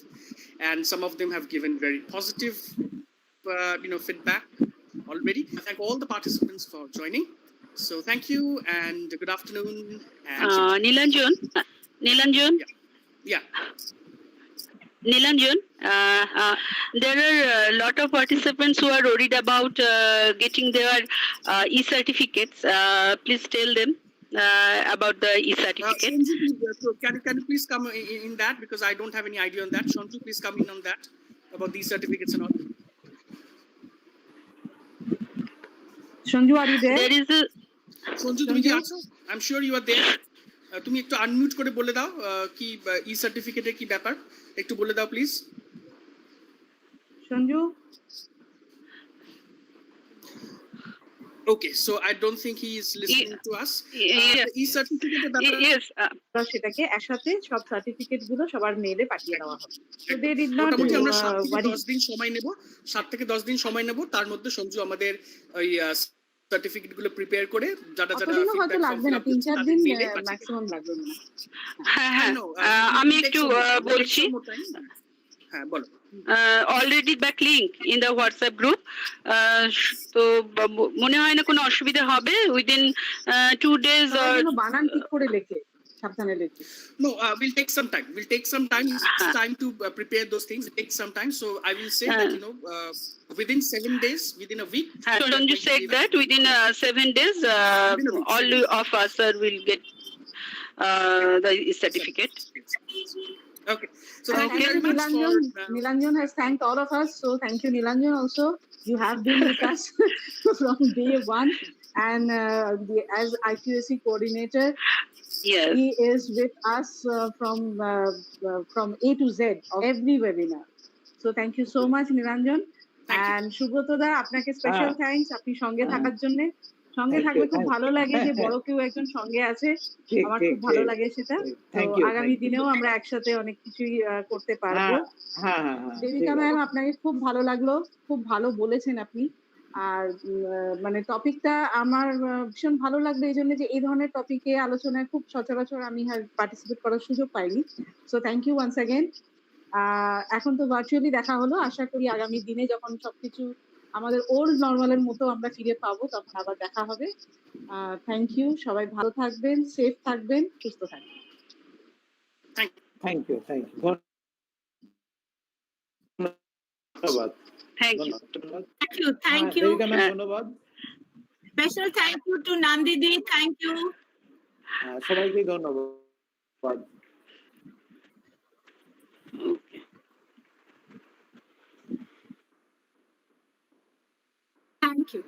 and some of them have given very positive, feedback already. I thank all the participants for joining. So thank you and good afternoon. And Nilanjan. Yeah. Nilanjan, there are a lot of participants who are worried about getting their e-certificates. Please tell them about the e-certificate. Can you please come in that, because I don't have any idea on that. Shantu, please come in on that, about these certificates and all. Shanju, are you there? There is a... Shanju, তুমি কি আছো? I'm sure you are there. তুমি একটু unmute করে বলে দাও কি ই-সার্টিফিকেটের কি ব্যাপার, একটু বলে দাও please. Shanju? Okay, so I don't think he is listening to us. E-certificate Yes. সেটাকে একসাথে সব সার্টিফিকেট গুলো সবার মেইলে পাঠিয়ে দেওয়া হবে। So they did not মোটামুটি আমরা 7 থেকে 10 দিন সময় নেব। 7 থেকে 10 দিন সময় নেব, তার মধ্যে সঞ্জু আমাদের ওই সার্টিফিকেট গুলো প্রিপেয়ার করে যারা হয়তো লাগবে না, 3-4 দিন ম্যাক্সিমাম লাগবে না। হ্যাঁ, আমি একটু বলছি। হ্যাঁ, বলো। Already back link in the WhatsApp group, তো মনে হয় না কোনো অসুবিধা হবে। উইদিন 2 days or বানান ঠিক করে লেখে, সাবধানে লেখে। No, we'll take some time. It's time to prepare those things. It takes some time. So I will say that within 7 days, within a week. So don't you say that within 7 days, all of us will get the certificate. Okay. So thank you very much for Nilanjan has thanked all of us. So thank you, Nilanjan. Also, you have been with us from day one, and as IQAC coordinator, yes, he is with us from A to Z of every webinar. So thank you so much, Nilanjan. And Subroto da, আপনাকে special thanks আপনি সঙ্গে থাকার জন্য। সঙ্গে থাকলে খুব ভালো লাগে যে বড় কেউ একজন সঙ্গে আছে, আমার খুব ভালো লাগে সেটা। তো আগামী দিনেও আমরা একসাথে অনেক কিছুই করতে পারবো। দেবিকা ম্যাম, আপনাকে খুব ভালো লাগলো, খুব ভালো বলেছেন আপনি। আর মানে টপিকটা আমার ভীষণ ভালো লাগলো এই জন্য যে এই ধরনের টপিকে আলোচনায় খুব সচরাচর আমি পার্টিসিপেট করার সুযোগ পাইনি। So thank you once again. এখন তো ভার্চুয়ালি দেখা হলো, আশা করি আগামী দিনে যখন সবকিছু আমাদের ওল্ড নর্মালের মতো আমরা ফিরে পাবো, তখন আবার দেখা হবে। থ্যাংক ইউ, সবাই ভালো থাকবেন, সেফ থাকবেন, সুস্থ থাকবেন। Thank you. থ্যাংক ইউ ধন্যবাদ। Thank you. Thank you. Debika ma'am ধন্যবাদ। Special thank you to Nandidi. Thank you. সবাইকে ধন্যবাদ। ওকে। Thank you.